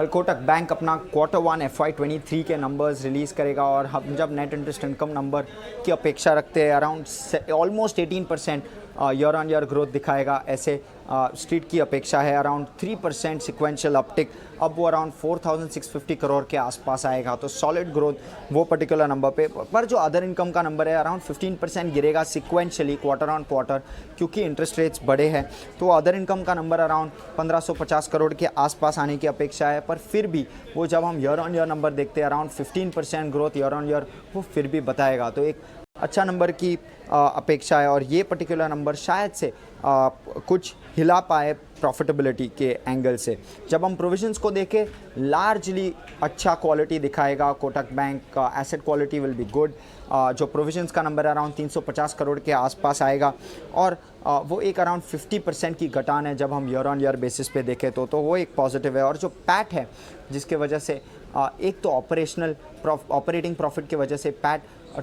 कोटक बैंक अपना Q1 FY23 के नंबर्स रिलीज़ करेगा, और हम जब नेट इंटरेस्ट इनकम नंबर की अपेक्षा रखते हैं around almost 18% year on year growth दिखाएगा, ऐसे स्ट्रीट की अपेक्षा है। अराउंड 3% सिक्वेंशियल अपटिक, अब वो अराउंड 4650 करोड़ के आसपास आएगा, तो सॉलिड ग्रोथ वो पर्टिकुलर नंबर पे। पर जो अदर इनकम का नंबर है अराउंड 15% गिरेगा सिक्वेंशली क्वार्टर ऑन क्वार्टर, क्योंकि इंटरेस्ट रेट्स बढ़े हैं। तो अदर इनकम का नंबर अराउंड 1550 करोड़ के आसपास आने की अपेक्षा है। पर फिर भी वो जब हम ईयर ऑन ईयर नंबर देखते हैं around 15% growth year on year, वो फिर भी बताएगा, तो एक अच्छा नंबर की अपेक्षा है। और ये पर्टिकुलर नंबर शायद से कुछ हिला पाए प्रॉफिटेबिलिटी के एंगल से। जब हम प्रोविजंस को देखें लार्जली अच्छा क्वालिटी दिखाएगा कोटक बैंक का, asset quality will be good. जो प्रोविजंस का नंबर अराउंड 350 करोड़ के आसपास आएगा, और वो एक अराउंड 50% की घटान है जब हम ईयर ऑन ईयर बेसिस पे देखें तो वो एक पॉजिटिव है। और जो पैट है जिसके वजह से एक तो ऑपरेटिंग प्रॉफिट की वजह से पैट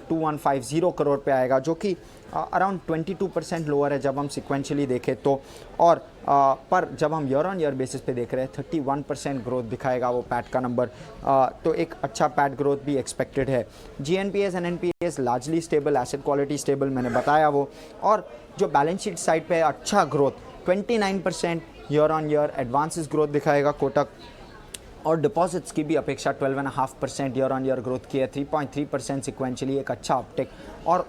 2150 करोड़ पे आएगा, जो कि अराउंड 22% लोअर है जब हम सिक्वेंशली देखें तो। और पर जब हम ईयर ऑन ईयर बेसिस पे देख रहे हैं 31% ग्रोथ दिखाएगा वो पैट का नंबर, तो एक अच्छा पैट ग्रोथ भी एक्सपेक्टेड है। GNPAs and NPAs largely stable, asset quality stable, मैंने बताया वो। और जो बैलेंस शीट साइड पे अच्छा growth 29% year on year advances growth दिखाएगा कोटक, और डिपॉजिट्स की भी अपेक्षा 12.5% ईयर ऑन ईयर ग्रोथ की है, 3.3% सिक्वेंशली, एक अच्छा अपटेक। और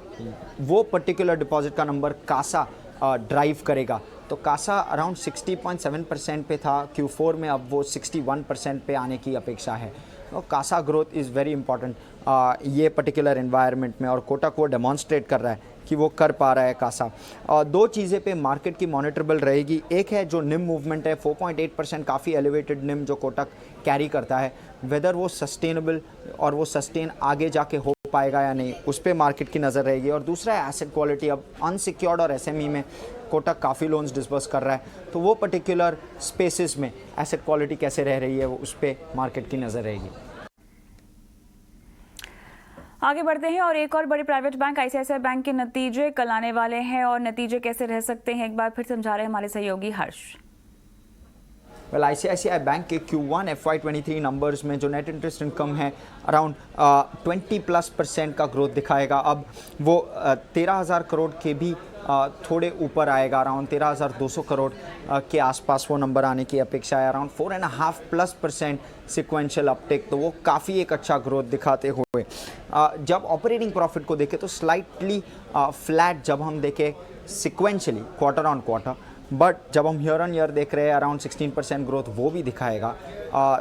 वो पर्टिकुलर डिपॉजिट का नंबर कासा ड्राइव करेगा, तो कासा अराउंड 60.7% पे था Q4 में, अब वो 61% पे आने की अपेक्षा है। तो CASA growth is very important ये पर्टिकुलर एनवायरनमेंट में, और कोटक वो डेमॉन्स्ट्रेट कर रहा है कि वो कर पा रहा है कासा। दो चीज़ें पे मार्केट की मॉनिटरेबल रहेगी। एक है जो निम मूवमेंट है, 4.8% काफ़ी एलिवेटेड निम जो कोटक कैरी करता है, वेदर वो सस्टेनेबल और वो सस्टेन आगे जाके हो पाएगा या नहीं, उस पर मार्केट की नज़र रहेगी। और दूसरा है एसेट क्वालिटी। अब अनसिक्योर्ड और SME में कोटक काफ़ी लोन्स डिस्बर्स कर रहा है, तो वो पर्टिकुलर स्पेसेस में एसेट क्वालिटी कैसे रह रही है, वो उस पर मार्केट की नज़र रहेगी। आगे बढ़ते हैं और एक और बड़ी प्राइवेट बैंक ICICI बैंक के नतीजे कल आने वाले हैं, और नतीजे कैसे रह सकते हैं एक बार फिर समझा रहे हैं हमारे सहयोगी हर्ष। वेल ICICI बैंक के Q1 FY23 नंबर्स में जो नेट इंटरेस्ट इनकम है अराउंड 20+% का ग्रोथ दिखाएगा। अब वो 13,000 करोड़ के भी थोड़े ऊपर आएगा, अराउंड 13,200 करोड़ के आसपास वो नंबर आने की अपेक्षा है। अराउंड 4.5+% सिक्वेंशियल अपटेक, तो वो काफ़ी एक अच्छा ग्रोथ दिखाते हुए। जब ऑपरेटिंग प्रॉफिट को देखें तो स्लाइटली फ्लैट जब हम देखें sequentially quarter on quarter, but जब हम ईयर ऑन ईयर देख रहे हैं अराउंड 16% ग्रोथ वो भी दिखाएगा।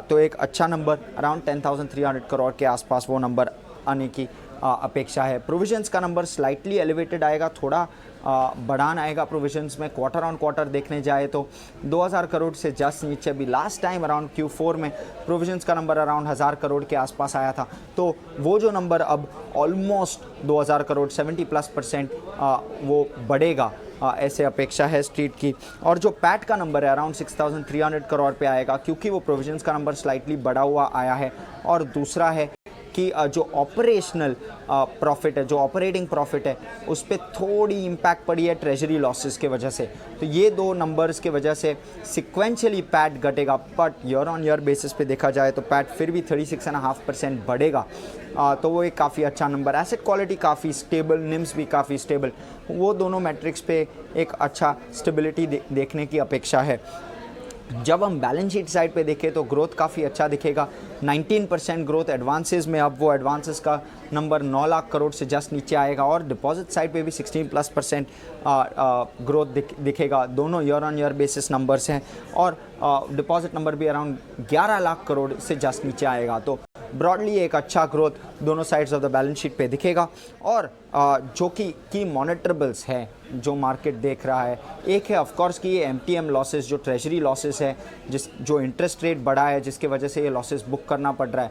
तो एक अच्छा नंबर अराउंड 10,300 करोड़ के आसपास वो नंबर आने की अपेक्षा है। प्रोविजंस का नंबर स्लाइटली एलिवेटेड आएगा, थोड़ा बढ़ान आएगा प्रोविजंस में। क्वार्टर ऑन क्वार्टर देखने जाए तो 2,000 करोड़ से जस्ट नीचे भी लास्ट टाइम अराउंड Q4 में प्रोविजंस का नंबर अराउंड 1,000 करोड़ के आसपास आया था, तो वो जो नंबर अब ऑलमोस्ट 2,000 करोड़ 70+% वो बढ़ेगा, ऐसे अपेक्षा है स्ट्रीट की। और जो पैट का नंबर है अराउंड 6,300 करोड़ पे आएगा, क्योंकि वो प्रोविजंस का नंबर स्लाइटली बढ़ा हुआ आया है। और दूसरा है कि जो ऑपरेशनल प्रॉफिट है, जो ऑपरेटिंग प्रॉफिट है, उस पर थोड़ी इम्पैक्ट पड़ी है ट्रेजरी लॉसेस के वजह से। तो ये दो नंबर्स के वजह से सिक्वेंशियली पैट घटेगा, but year on year basis पे देखा जाए तो पैट फिर भी 36.5% बढ़ेगा। तो वो एक काफ़ी अच्छा नंबर। एसेट क्वालिटी काफ़ी स्टेबल, निम्स भी काफ़ी स्टेबल, वो दोनों मैट्रिक्स पे एक अच्छा स्टेबिलिटी देखने की अपेक्षा है। जब हम बैलेंस शीट साइड पे देखें तो ग्रोथ काफ़ी अच्छा दिखेगा, 19% ग्रोथ एडवांसेस में। अब वो एडवांसेस का नंबर 9 लाख करोड़ से जस्ट नीचे आएगा, और डिपॉजिट साइड पे भी 16+% ग्रोथ दिखेगा। दोनों year on year basis numbers हैं, और डिपॉजिट नंबर भी अराउंड 11 लाख करोड़ से जस्ट नीचे आएगा। तो ब्रॉडली एक अच्छा ग्रोथ दोनों sides of the balance sheet पे दिखेगा। और जो कि मॉनिटरेबल्स है जो मार्केट देख रहा है, एक है ऑफ कोर्स कि ये MTM लॉसेस, जो ट्रेजरी लॉसेस है, जो इंटरेस्ट रेट बढ़ा है जिसके वजह से ये लॉसेस बुक करना पड़ रहा है,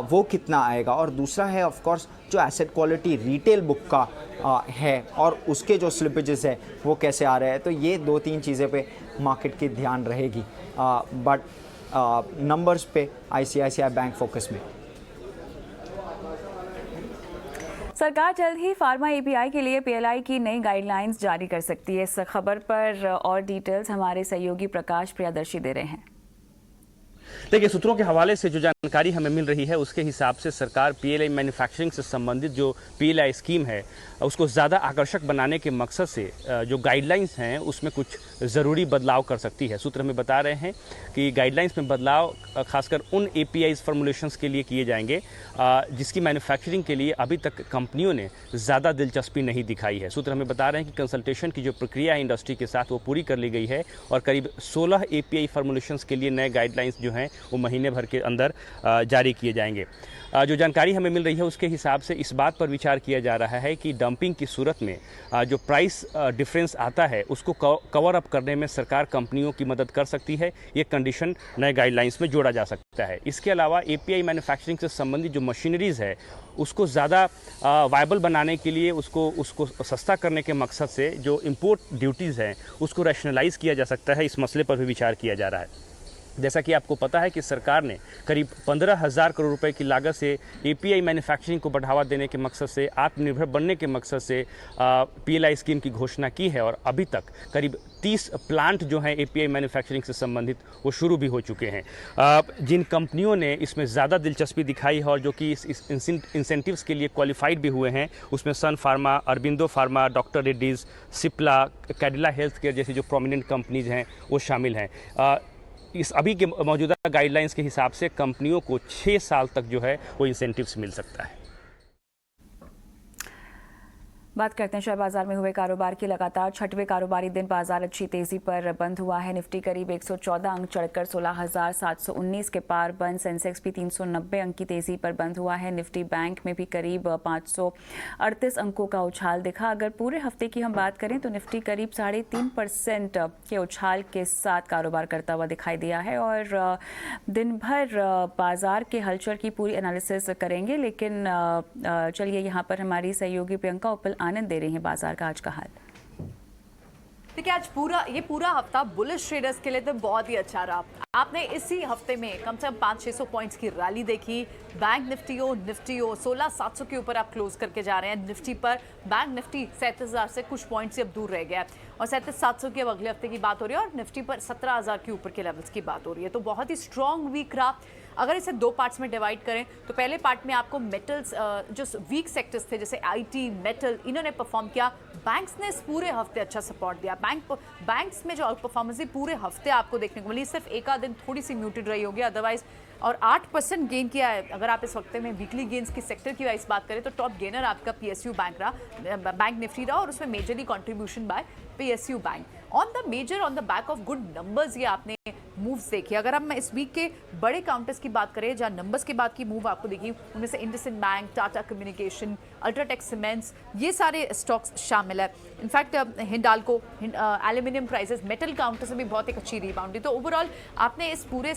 वो कितना आएगा। और दूसरा है ऑफ कोर्स जो एसेट क्वालिटी रिटेल बुक का है, और उसके जो स्लिपेजेस है वो कैसे आ रहे हैं। तो ये 2-3 चीज़ें पे मार्केट की ध्यान रहेगी, बट नंबर्स पे ICICI बैंक फोकस में। सरकार जल्द ही फार्मा API के लिए PLI की नई गाइडलाइंस जारी कर सकती है। इस खबर पर और डिटेल्स हमारे सहयोगी प्रकाश प्रियदर्शी दे रहे हैं। देखिए, सूत्रों के हवाले से जो जानकारी हमें मिल रही है उसके हिसाब से सरकार PLI मैन्युफैक्चरिंग से संबंधित जो PLI स्कीम है उसको ज़्यादा आकर्षक बनाने के मकसद से जो गाइडलाइंस हैं उसमें कुछ ज़रूरी बदलाव कर सकती है। सूत्र हमें बता रहे हैं कि गाइडलाइंस में बदलाव खासकर उन APIs फॉर्मुलेशंस के लिए किए जाएंगे जिसकी मैन्युफैक्चरिंग के लिए अभी तक कंपनियों ने ज़्यादा दिलचस्पी नहीं दिखाई है। सूत्र हमें बता रहे हैं कि कंसल्टेशन की जो प्रक्रिया है इंडस्ट्री के साथ वो पूरी कर ली गई है, और करीब 16 API फॉर्मुलेशंस के लिए नए गाइडलाइंस जो हैं वो महीने भर के अंदर जारी किए जाएंगे। जो जानकारी हमें मिल रही है उसके हिसाब से इस बात पर विचार किया जा रहा है कि डंपिंग की सूरत में जो प्राइस डिफरेंस आता है उसको कवर अप करने में सरकार कंपनियों की मदद कर सकती है। ये कंडीशन नए गाइडलाइंस में जोड़ा जा सकता है। इसके अलावा API मैन्युफैक्चरिंग से संबंधित जो मशीनरीज़ है उसको ज़्यादा वायबल बनाने के लिए, उसको सस्ता करने के मकसद से जो इम्पोर्ट ड्यूटीज़ हैं उसको रैशनलाइज़ किया जा सकता है। इस मसले पर भी विचार किया जा रहा है। जैसा कि आपको पता है कि सरकार ने करीब 15,000 करोड़ रुपए की लागत से API मैन्युफैक्चरिंग को बढ़ावा देने के मकसद से, आत्मनिर्भर बनने के मकसद से PLI स्कीम की घोषणा की है, और अभी तक करीब 30 प्लांट जो हैं API मैन्युफैक्चरिंग से संबंधित वो शुरू भी हो चुके हैं। जिन कंपनियों ने इसमें ज़्यादा दिलचस्पी दिखाई है और जो कि इस इंसेंटिव्स के लिए क्वालिफाइड भी हुए हैं उसमें Sun Pharma, Aurobindo Pharma, doctor Reddy's, Cipla, Cadila health care जैसी जो प्रोमिनेंट कंपनीज हैं वो शामिल हैं। इस अभी के मौजूदा गाइडलाइंस के हिसाब से कंपनियों को 6 साल तक जो है वो इंसेंटिव्स मिल सकता है। बात करते हैं शेयर बाजार में हुए कारोबार की। लगातार छठवें कारोबारी दिन बाजार अच्छी तेजी पर बंद हुआ है। निफ्टी करीब 114 अंक चढ़कर 16,719 के पार बंद। सेंसेक्स भी 390 अंक की तेजी पर बंद हुआ है। निफ्टी बैंक में भी करीब 538 अंकों का उछाल दिखा। अगर पूरे हफ्ते की हम बात करें तो निफ्टी करीब 3.5% के उछाल के साथ कारोबार करता हुआ दिखाई दिया है। और दिन भर बाजार के हलचल की पूरी एनालिसिस करेंगे, लेकिन चलिए यहाँ पर हमारी सहयोगी प्रियंका उपल आनंद दे रही हैं बाजार का आज का हाल। देखिए, आज पूरा हफ्ता बुलिश ट्रेडर्स के लिए तो बहुत ही अच्छा रहा। आपने इसी हफ्ते में कम से कम 500-600 पॉइंट्स की रैली देखी। बैंक निफ्टी हो 16,700 के ऊपर आप क्लोज करके जा रहे हैं। निफ्टी पर बैंक निफ्टी 37,000 से कुछ पॉइंट्स से अब दूर रह गया है और 37,700 की अब अगले हफ्ते की बात हो रही है और निफ्टी पर 17,000 के ऊपर के लेवल्स की बात हो रही है। तो बहुत ही स्ट्रॉन्ग वीक रहा। अगर इसे दो पार्ट्स में डिवाइड करें तो पहले पार्ट में आपको मेटल्स जो वीक सेक्टर्स थे जैसे आईटी, मेटल, इन्होंने परफॉर्म किया। बैंक्स ने इस पूरे हफ्ते अच्छा सपोर्ट दिया। बैंक्स में जो आउट परफॉर्मेंस पूरे हफ्ते आपको देखने को मिली, सिर्फ एक आध दिन थोड़ी सी म्यूटेड रही होगी अदरवाइज, और 8% गेन किया है। अगर आप इस वक्ते में वीकली गेन्स की सेक्टर की वाइज बात करें तो टॉप गेनर आपका पीएसयू बैंक रहा, बैंक निफ्टी रहा, और उसमें majorly contribution by PSU bank. On the back of good numbers ये आपने मूव्स देखी। अगर हम इस वीक के बड़े काउंटर्स की बात करें जहाँ नंबर्स के बाद की मूव आपको देखी, उनमें से IndusInd bank, Tata communication, UltraTech cements, ये सारे स्टॉक्स शामिल है। In fact Hindalco, aluminium prices, metal counter से भी बहुत एक अच्छी रिबाउंड थी। तो ओवरऑल आपने इस पूरे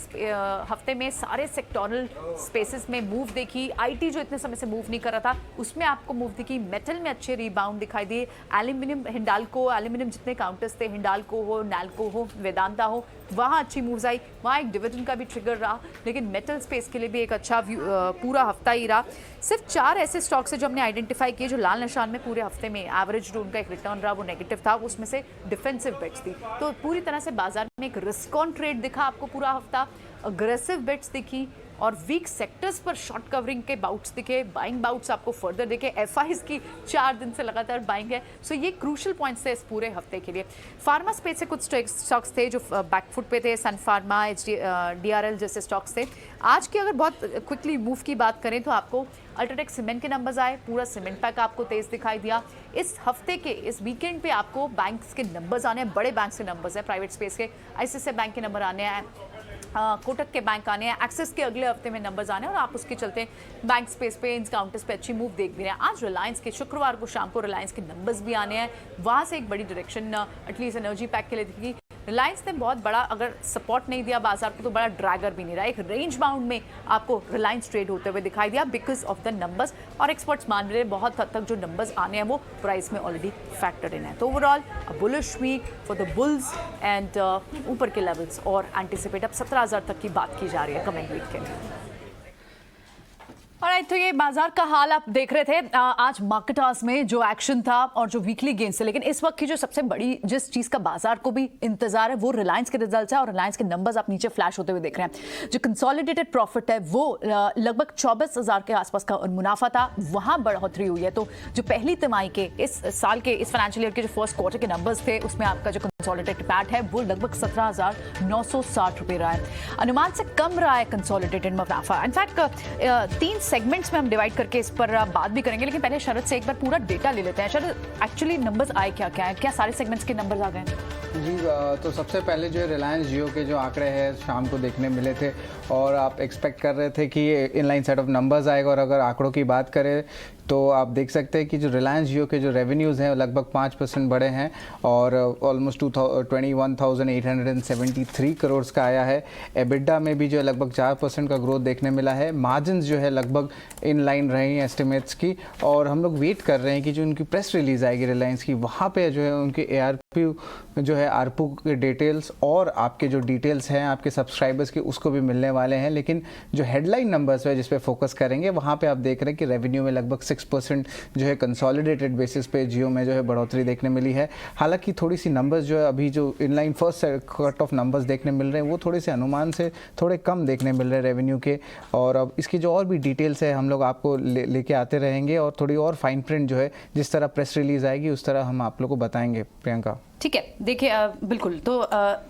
हफ्ते में सारे सेक्टोरल स्पेसेस में मूव देखी। आईटी जो इतने समय से मूव नहीं कर रहा था उसमें आपको मूव दिखी। मेटल में अच्छे रिबाउंड दिखाई दिए। एल्यूमिनियम, हिंडाल्को, एल्यूमिनियम जितने काउंटर्स थे, हिंडाल्को हो, नैल्को हो, वेदांता हो, वहाँ अच्छी मूव्स आई। वहाँ एक डिविडेंड का भी ट्रिगर रहा, लेकिन मेटल स्पेस के लिए भी एक अच्छा पूरा हफ्ता ही रहा। सिर्फ 4 ऐसे स्टॉक्स है जो हमने आइडेंटिफाई किए जो लाल निशान में पूरे हफ्ते में एवरेज जो उनका एक रिटर्न रहा वो नेगेटिव था, उसमें से डिफेंसिव बेट्स थी। तो पूरी तरह से बाजार में एक रिस्क ऑन ट्रेड दिखा आपको पूरा हफ्ता, अग्रेसिव बेट्स दिखी और वीक सेक्टर्स पर शॉर्ट कवरिंग के बाउट्स दिखे, बाइंग बाउट्स आपको फर्दर दिखे। एफआईज की 4 दिन से लगातार बाइंग है। सो ये क्रूशल पॉइंट्स थे इस पूरे हफ्ते के लिए। फार्मा स्पेस से कुछ स्टॉक्स थे जो बैकफुट पे थे, सन फार्मा, DRL जैसे स्टॉक्स थे। आज की अगर बहुत क्विकली मूव की बात करें तो आपको अल्ट्राटेक सीमेंट के नंबर्स आए, पूरा सीमेंट पैक आपको तेज दिखाई दिया। इस हफ्ते के इस वीकेंड पे आपको बैंक्स के नंबर्स आने हैं, बड़े बैंक्स के नंबर्स हैं, प्राइवेट स्पेस के ICICI बैंक के नंबर आने हैं, कोटक के बैंक आने हैं, एक्सिस के अगले हफ्ते में नंबर्स आने हैं और आप उसके चलते बैंक स्पेस पे, इन काउंटर्स पे अच्छी मूव देख भी रहे हैं। आज रिलायंस के शुक्रवार को शाम को रिलायंस के नंबर्स भी आने हैं, वहाँ से एक बड़ी डायरेक्शन एटलीस्ट एनर्जी पैक के लिए दिखेगी। रिलायंस ने बहुत बड़ा अगर सपोर्ट नहीं दिया बाजार को तो बड़ा ड्रैगर भी नहीं रहा। एक रेंज बाउंड में आपको रिलायंस ट्रेड होते हुए दिखाई दिया बिकॉज ऑफ द नंबर्स, और एक्सपर्ट्स मान रहे हैं बहुत हद तक जो नंबर्स आने हैं वो प्राइस में ऑलरेडी फैक्टर्ड इन है। तो overall bullish week for the bulls and ऊपर के लेवल्स और एंटिसिपेट अब 17,000 तक की बात की जा रही है कमिंग वीक के लिए। ऑलराइट, तो ये बाजार का हाल आप देख रहे थे। आज मार्केट आवर्स में जो एक्शन था और जो वीकली गेन्स थे, लेकिन इस वक्त की जो सबसे बड़ी जिस चीज का बाजार को भी इंतजार है वो रिलायंस के रिजल्ट्स है और रिलायंस के नंबर्स आप नीचे फ्लैश होते हुए देख रहे हैं। जो कंसोलिडेटेड प्रॉफिट है वो लगभग 24,000 के आसपास का मुनाफा था, वहां बढ़ोतरी हुई है। तो जो पहली तिमाही के इस साल के इस फाइनेंशियल ईयर के जो फर्स्ट क्वार्टर के नंबर्स थे उसमें आपका जो कंसोलिडेटेड पैट है वो लगभग 17,960 रुपए रहा है। अनुमान से कम रहा है कंसोलिडेटेड मुनाफा। इनफैक्ट 3 सेगमेंट्स में हम डिवाइड करके इस पर बात भी करेंगे, लेकिन पहले शरद से एक बार पूरा डेटा ले लेते हैं। शरद, एक्चुअली नंबर्स आए क्या है, क्या सारे सेगमेंट्स के नंबर्स आ गए? जी, तो सबसे पहले जो रिलायंस जियो के जो आंकड़े हैं शाम को देखने मिले थे और आप एक्सपेक्ट कर रहे थे कि इनलाइन सेट ऑफ नंबर्स आएगा, और अगर आंकड़ों की बात करें तो आप देख सकते हैं कि जो रिलायंस जियो के जो रेवेन्यूज़ हैं लगभग 5% बढ़े हैं और ऑलमोस्ट 21,873 करोड़ का आया है। एबिडा में भी जो है लगभग 4% का ग्रोथ देखने मिला है। मार्जिन्स जो है लगभग इन लाइन रही हैं एस्टिमेट्स की, और हम लोग वेट कर रहे हैं कि जो उनकी प्रेस रिलीज़ आएगी रिलायंस की, वहाँ पे जो है उनके ARPU जो है ARPU के डिटेल्स और आपके जो डिटेल्स हैं आपके सब्सक्राइबर्स के उसको भी मिलने वाले हैं। लेकिन जो हेडलाइन नंबर्स है जिस पे फोकस करेंगे वहाँ पे आप देख रहे हैं कि रेवेन्यू में लगभग 6% जो है कंसोलिडेटेड बेसिस पे जियो में जो है बढ़ोतरी देखने मिली है। हालांकि थोड़ी सी नंबर्स जो है अभी जो inline first cut off numbers देखने मिल रहे हैं वो थोड़े से अनुमान से थोड़े कम देखने मिल रहे हैं रेवेन्यू के, और अब इसकी जो और भी डिटेल्स है हम लोग आपको लेके आते रहेंगे और थोड़ी और फाइन प्रिंट जो है जिस तरह प्रेस रिलीज आएगी उस तरह हम आप लोग को बताएंगे। प्रियंका। ठीक है, देखिए बिल्कुल, तो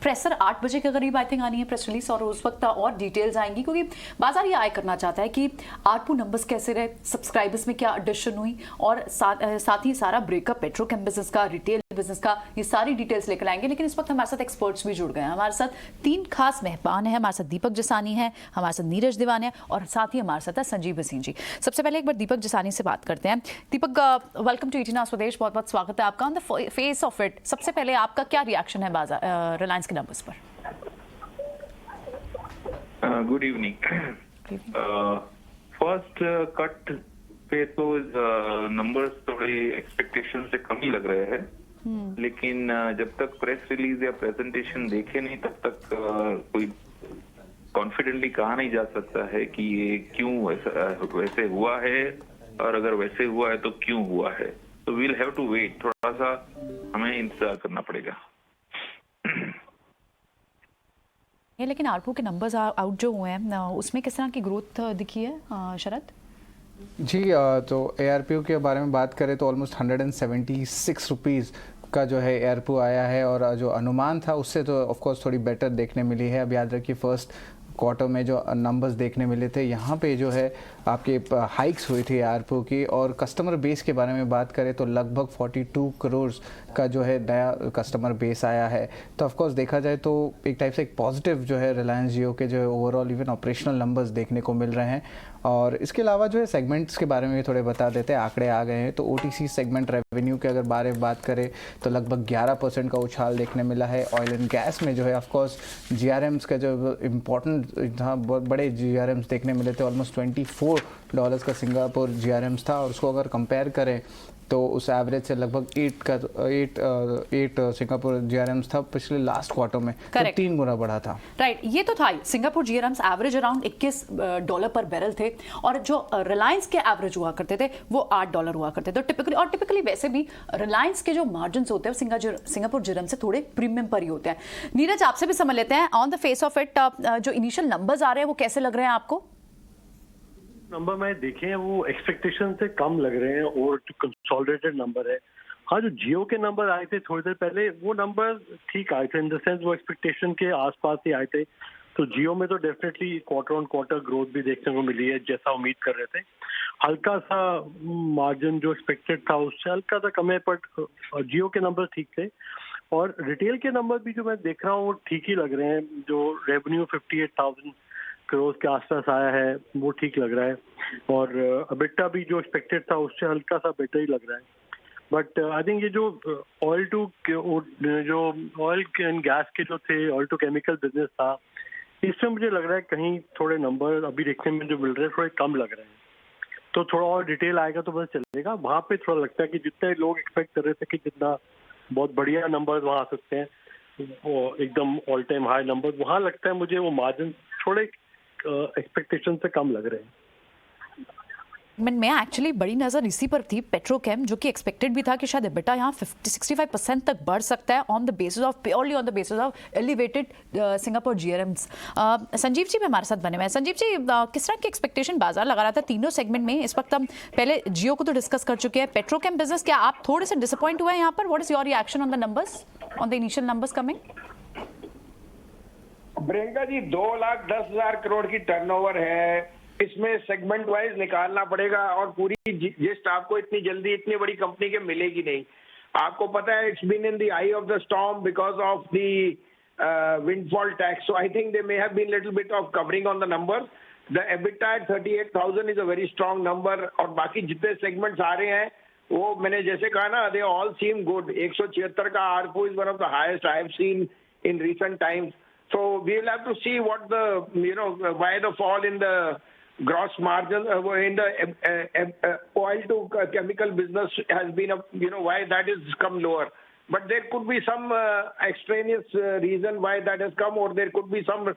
प्रेसर 8 बजे के करीब आई थिंक आनी है प्रेस रिलीज, और उस वक्त और डिटेल्स आएंगी, क्योंकि बाजार ये आय करना चाहता है कि आरपू नंबर्स कैसे रहे, सब्सक्राइबर्स में क्या एडिशन हुई, और साथ ही सारा ब्रेकअप पेट्रोकेम बिजनेस का, रिटेल बिजनेस का, ये सारी डिटेल्स लेकर आएंगे। लेकिन इस वक्त हमारे साथ एक्सपर्ट्स भी जुड़ गए हैं। हमारे साथ 3 खास मेहमान हैं। हमारे साथ दीपक जसानी है, हमारे साथ नीरज दीवान है, और साथ ही हमारे साथ है संजीव भसीन जी। सबसे पहले एक बार दीपक जसानी से बात करते हैं। दीपक, वेलकम टू ईटीना स्वदेश, बहुत बहुत स्वागत है आपका। On the face of it, सबसे पहले आपका क्या रिएक्शन है बाजार रिलायंस के नंबर्स पर? Good evening. फर्स्ट कट पे तो नंबर्स थोड़े एक्सपेक्टेशन से कम ही लग रहे हैं, लेकिन जब तक प्रेस रिलीज या प्रेजेंटेशन देखे नहीं तब तक कोई कॉन्फिडेंटली कहा नहीं जा सकता है कि ये क्यों वैसे हुआ है, और अगर वैसे हुआ है तो क्यों हुआ है। तो वील हैव टू वेट, थोड़ा सा हमें इंतजार करना पड़ेगा। लेकिन आरपू के नंबर्स आउट जो हुए हैं उसमें किस तरह की ग्रोथ दिखी है शरद? जी, तो एआरपीयू के बारे में बात करें तो ऑलमोस्ट 176 रुपीज़ का जो है एआरपीयू आया है, और जो अनुमान था उससे तो ऑफ कोर्स थोड़ी बेटर देखने मिली है। अब याद रखिए फर्स्ट क्वार्टर में जो नंबर्स देखने मिले थे, यहाँ पे जो है आपके हाइक्स हुई थी आरपीयू की। और कस्टमर बेस के बारे में बात करें तो लगभग 42 करोड़ का जो है नया कस्टमर बेस आया है। तो ऑफ कोर्स देखा जाए तो एक टाइप से एक पॉजिटिव जो है रिलायंस जियो के जो है ओवरऑल इवन ऑपरेशनल नंबर्स देखने को मिल रहे हैं। और इसके अलावा जो है सेगमेंट्स के बारे में भी थोड़े बता देते हैं, आंकड़े आ गए हैं। तो ओटीसी सेगमेंट रेवेन्यू के अगर बारे में बात करें तो लगभग 11% का उछाल देखने मिला है। ऑयल एंड गैस में जो है ऑफकोर्स जीआरएम्स का जो इम्पोर्टेंट था, बहुत बड़े जीआरएम्स देखने मिले थे। ऑलमोस्ट $24 का सिंगापुर जीआरएम्स था, और उसको अगर कंपेयर करें तो उस एवरेज से लगभग 8 सिंगापुर जीआरएम्स था पिछले लास्ट क्वार्टर में, तो 3 गुना बढ़ा था। राइट, ये तो था ही। सिंगापुर जीआरएम्स एवरेज अराउंड $21 पर बैरल थे, और जो रिलायंस के एवरेज हुआ करते थे वो $8 हुआ करते थे। तो टिपिकली वैसे भी रिलायंस के जो मार्जिन होते हैं सिंगापुर जीआरएम से थोड़े प्रीमियम पर ही होते हैं। नीरज, आपसे भी समझ लेते हैं, on the face of it जो इनिशियल नंबर्स आ रहे हैं वो कैसे लग रहे हैं आपको? नंबर मैं देखें वो एक्सपेक्टेशन से कम लग रहे हैं, और जो कंसोलिडेटेड नंबर है। हाँ, जो जियो के नंबर आए थे थोड़ी देर पहले, वो नंबर ठीक आए थे, इन द सेंस वो एक्सपेक्टेशन के आसपास ही आए थे। तो जियो में तो definitely quarter on quarter growth भी देखने को मिली है, जैसा उम्मीद कर रहे थे। हल्का सा मार्जिन जो एक्सपेक्टेड था उससे हल्का सा कम है, बट जियो के नंबर ठीक थे। और रिटेल के नंबर भी जो मैं देख रहा हूँ वो ठीक ही लग रहे हैं। जो रेवेन्यू 58,000 करोड़ के आसपास आया है वो ठीक लग रहा है, और एबिटा भी जो एक्सपेक्टेड था उससे हल्का सा बेटर ही लग रहा है। बट आई थिंक ये जो ऑयल एंड गैस के जो थे, ऑयल टू केमिकल बिजनेस था, इसमें मुझे लग रहा है कहीं थोड़े नंबर अभी देखने में जो मिल रहे हैं थोड़े कम लग रहे हैं। तो थोड़ा और डिटेल आएगा तो बस चलेगा। वहाँ पे थोड़ा लगता है कि जितने लोग एक्सपेक्ट कर रहे थे कि जितना बहुत बढ़िया नंबर वहाँ आ सकते हैं, वो एकदम ऑल टाइम हाई नंबर, वहाँ लगता है मुझे वो मार्जिन थोड़े एक्सपेक्टेशन से कम लग रहे हैं। मैं एक्चुअली बड़ी नज़र इसी पर थी, पेट्रोकेम, जो कि एक्सपेक्टेड भी था कि शायद एबिटा यहाँ 65% तक बढ़ सकता है on the basis of purely on the basis of elevated Singapore GRMs. Sanjeev ji भी हमारे साथ बने हुए हैं। संजीव जी, किस तरह की एक्सपेक्टेशन बाजार लगा रहा था तीनों सेगमेंट में? इस वक्त हम पहले जियो को तो डिस्कस कर चुके हैं, पेट्रोकेम बिजनेस, क्या आप थोड़े से डिसअपॉइंट हुए हैं यहाँ पर? What is your reaction on the numbers, on the initial numbers coming? Priyanka ji, 2,10,000 crore की टर्नओवर है, इसमें सेगमेंट वाइज निकालना पड़ेगा, और पूरी जिस्ट आपको इतनी जल्दी इतनी बड़ी कंपनी के मिलेगी नहीं। आपको पता है it's been in the eye of the storm because of the windfall tax, so I think they may have been little bit of covering on the number. The EBITDA at 38,000 is a very strong number, और बाकी जितने segments आ रहे हैं वो मैंने जैसे कहा ना, दे ऑल सीम गुड। 176 का ARPU is one of the highest I have seen in recent times. So we will have to see what the, why the fall in the gross margin in the oil to chemical business has been, why that has come lower. But there could be some extraneous reason why that has come, or there could be some,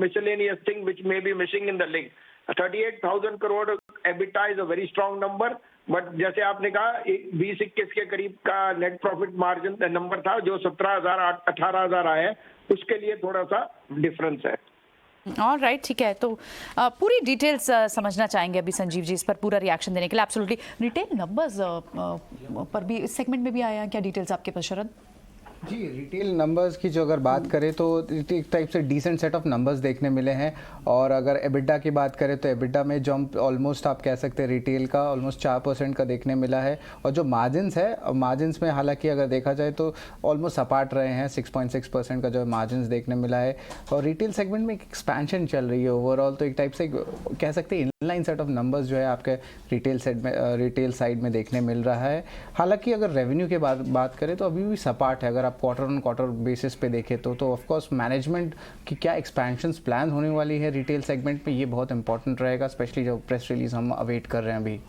miscellaneous thing which may be missing in the link. 38,000 crore EBITDA is a very strong number, but जैसे आपने कहा 20-21 के करीब का net profit margin number था, जो 17,000 18,000 आया है, उसके लिए थोड़ा सा डिफरेंस है। और राइट, ठीक है। तो पूरी डिटेल्स समझना चाहेंगे अभी संजीव जी, इस पर पूरा रिएक्शन देने के लिए। एब्सोल्युटली। रिटेल नंबर्स पर भी इस सेगमेंट में भी आया, क्या डिटेल्स आपके पास शरद? जी, रिटेल नंबर्स की जो अगर बात करें तो एक टाइप से डिसेंट सेट ऑफ नंबर्स देखने मिले हैं। और अगर एबिडा की बात करें तो एबिडा में जंप ऑलमोस्ट आप कह सकते हैं रिटेल का ऑलमोस्ट 4% का देखने मिला है। और जो मार्जिन्स है, मार्जिन्स में हालांकि अगर देखा जाए तो ऑलमोस्ट सपाट रहे हैं, 6.6% का जो मार्जिन्स देखने मिला है। और रिटेल सेगमेंट में एक एक्सपेंशन चल रही है ओवरऑल, तो एक टाइप से कह सकते हैं इनलाइन सेट ऑफ नंबर्स जो है आपके रिटेल साइड में देखने मिल रहा है। हालांकि अगर रेवेन्यू के बात करें तो अभी भी सपाट है। अगर आप क्वार्टर ऑन क्वार्टर बेसिस पे देखें तो ऑफ कोर्स मैनेजमेंट की क्या एक्सपेंशंस प्लान होने वाली है रिटेल सेगमेंट में, ये बहुत इंपॉर्टेंट रहेगा, स्पेशली जो प्रेस रिलीज हम अवेट कर रहे हैं अभी।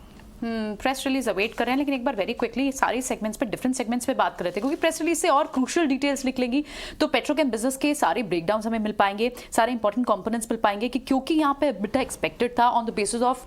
प्रेस रिलीज अवेट कर रहे हैं, लेकिन एक बार वेरी क्विकली सारी सेगमेंट्स पे, डिफरेंट सेगमेंट्स पे बात कर रहे थे, क्योंकि प्रेस रिलीज से और क्रूशियल डिटेल्स निकलेंगी। तो पेट्रोकेम बिजनेस के सारे ब्रेकडाउन हमें मिल पाएंगे, सारे इंपॉर्टेंट कंपोनेंट्स मिल पाएंगे कि क्योंकि यहाँ पे बिटा एक्सपेक्टेड था on the basis of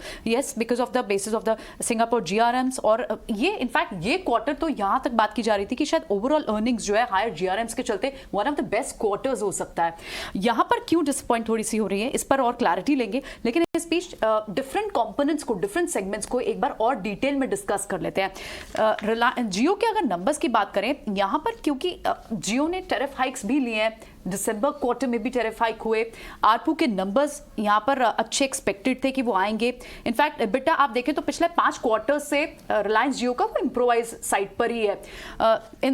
because of the basis of the Singapore GRMs। और ये इनफैक्ट ये क्वार्टर तो यहाँ तक बात की जा रही थी कि शायद ओवरऑल अर्निंग्स जो है हायर GRMs के चलते one of the best quarters हो सकता है। यहाँ पर क्यों डिसअपॉइंट थोड़ी सी हो रही है, इस पर और क्लैरिटी लेंगे, लेकिन इस बीच डिफरेंट कंपोनेंट्स को, डिफरेंट सेगमेंट्स को एक बार और डिटेल में डिस्कस कर लेते हैं। जियो के अगर नंबर्स की बात करें यहाँ पर, क्योंकि जियो ने टैरिफ हाइक्स भी लिए हैं, दिसंबर क्वार्टर में भी टैरिफ हाइक हुए। आरपू के नंबर्स यहाँ पर अच्छे एक्सपेक्टेड थे कि वो आएंगे। इनफैक्ट एबिटा आप देखें तो पिछले 5 क्वार्टर से रिलायंस जियो का वो इम्प्रोवाइज साइड पर ही है।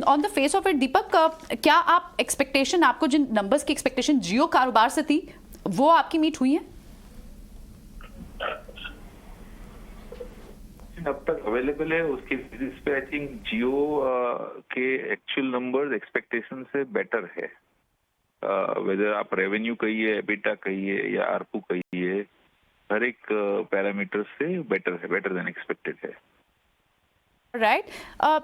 On the face of it Deepak, क्या आप एक्सपेक्टेशन, आपको जिन नंबर्स की एक्सपेक्टेशन जियो कारोबार से थी वो आपकी मीट हुई है? अब तक अवेलेबल है उसकी बेसिस पे आई थिंक जियो के एक्चुअल नंबर्स एक्सपेक्टेशन से बेटर है। वेदर आप रेवेन्यू कहिए, एबिटा कहिए या आरपू कहिए, हर एक पैरामीटर से बेटर देन एक्सपेक्टेड है। राइट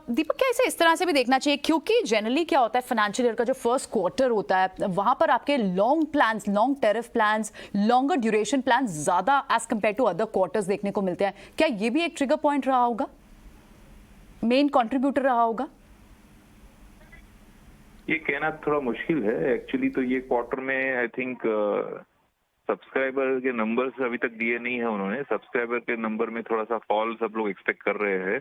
दीपक, क्या इसे इस तरह से भी देखना चाहिए, क्योंकि जनरली क्या होता है फाइनेंशियल ईयर का जो फर्स्ट क्वार्टर होता है वहां पर आपके long plans, long tariff plans, longer duration plans ज्यादा as compare to other quarters देखने को मिलते हैं। क्या ये भी एक ट्रिगर पॉइंट रहा होगा, मेन कंट्रीब्यूटर रहा होगा? ये कहना थोड़ा मुश्किल है एक्चुअली। तो ये क्वार्टर में आई थिंक सब्सक्राइबर के नंबर्स अभी तक दिए नहीं है उन्होंने। सब्सक्राइबर के नंबर में थोड़ा सा फॉल सब लोग एक्सपेक्ट कर रहे हैं,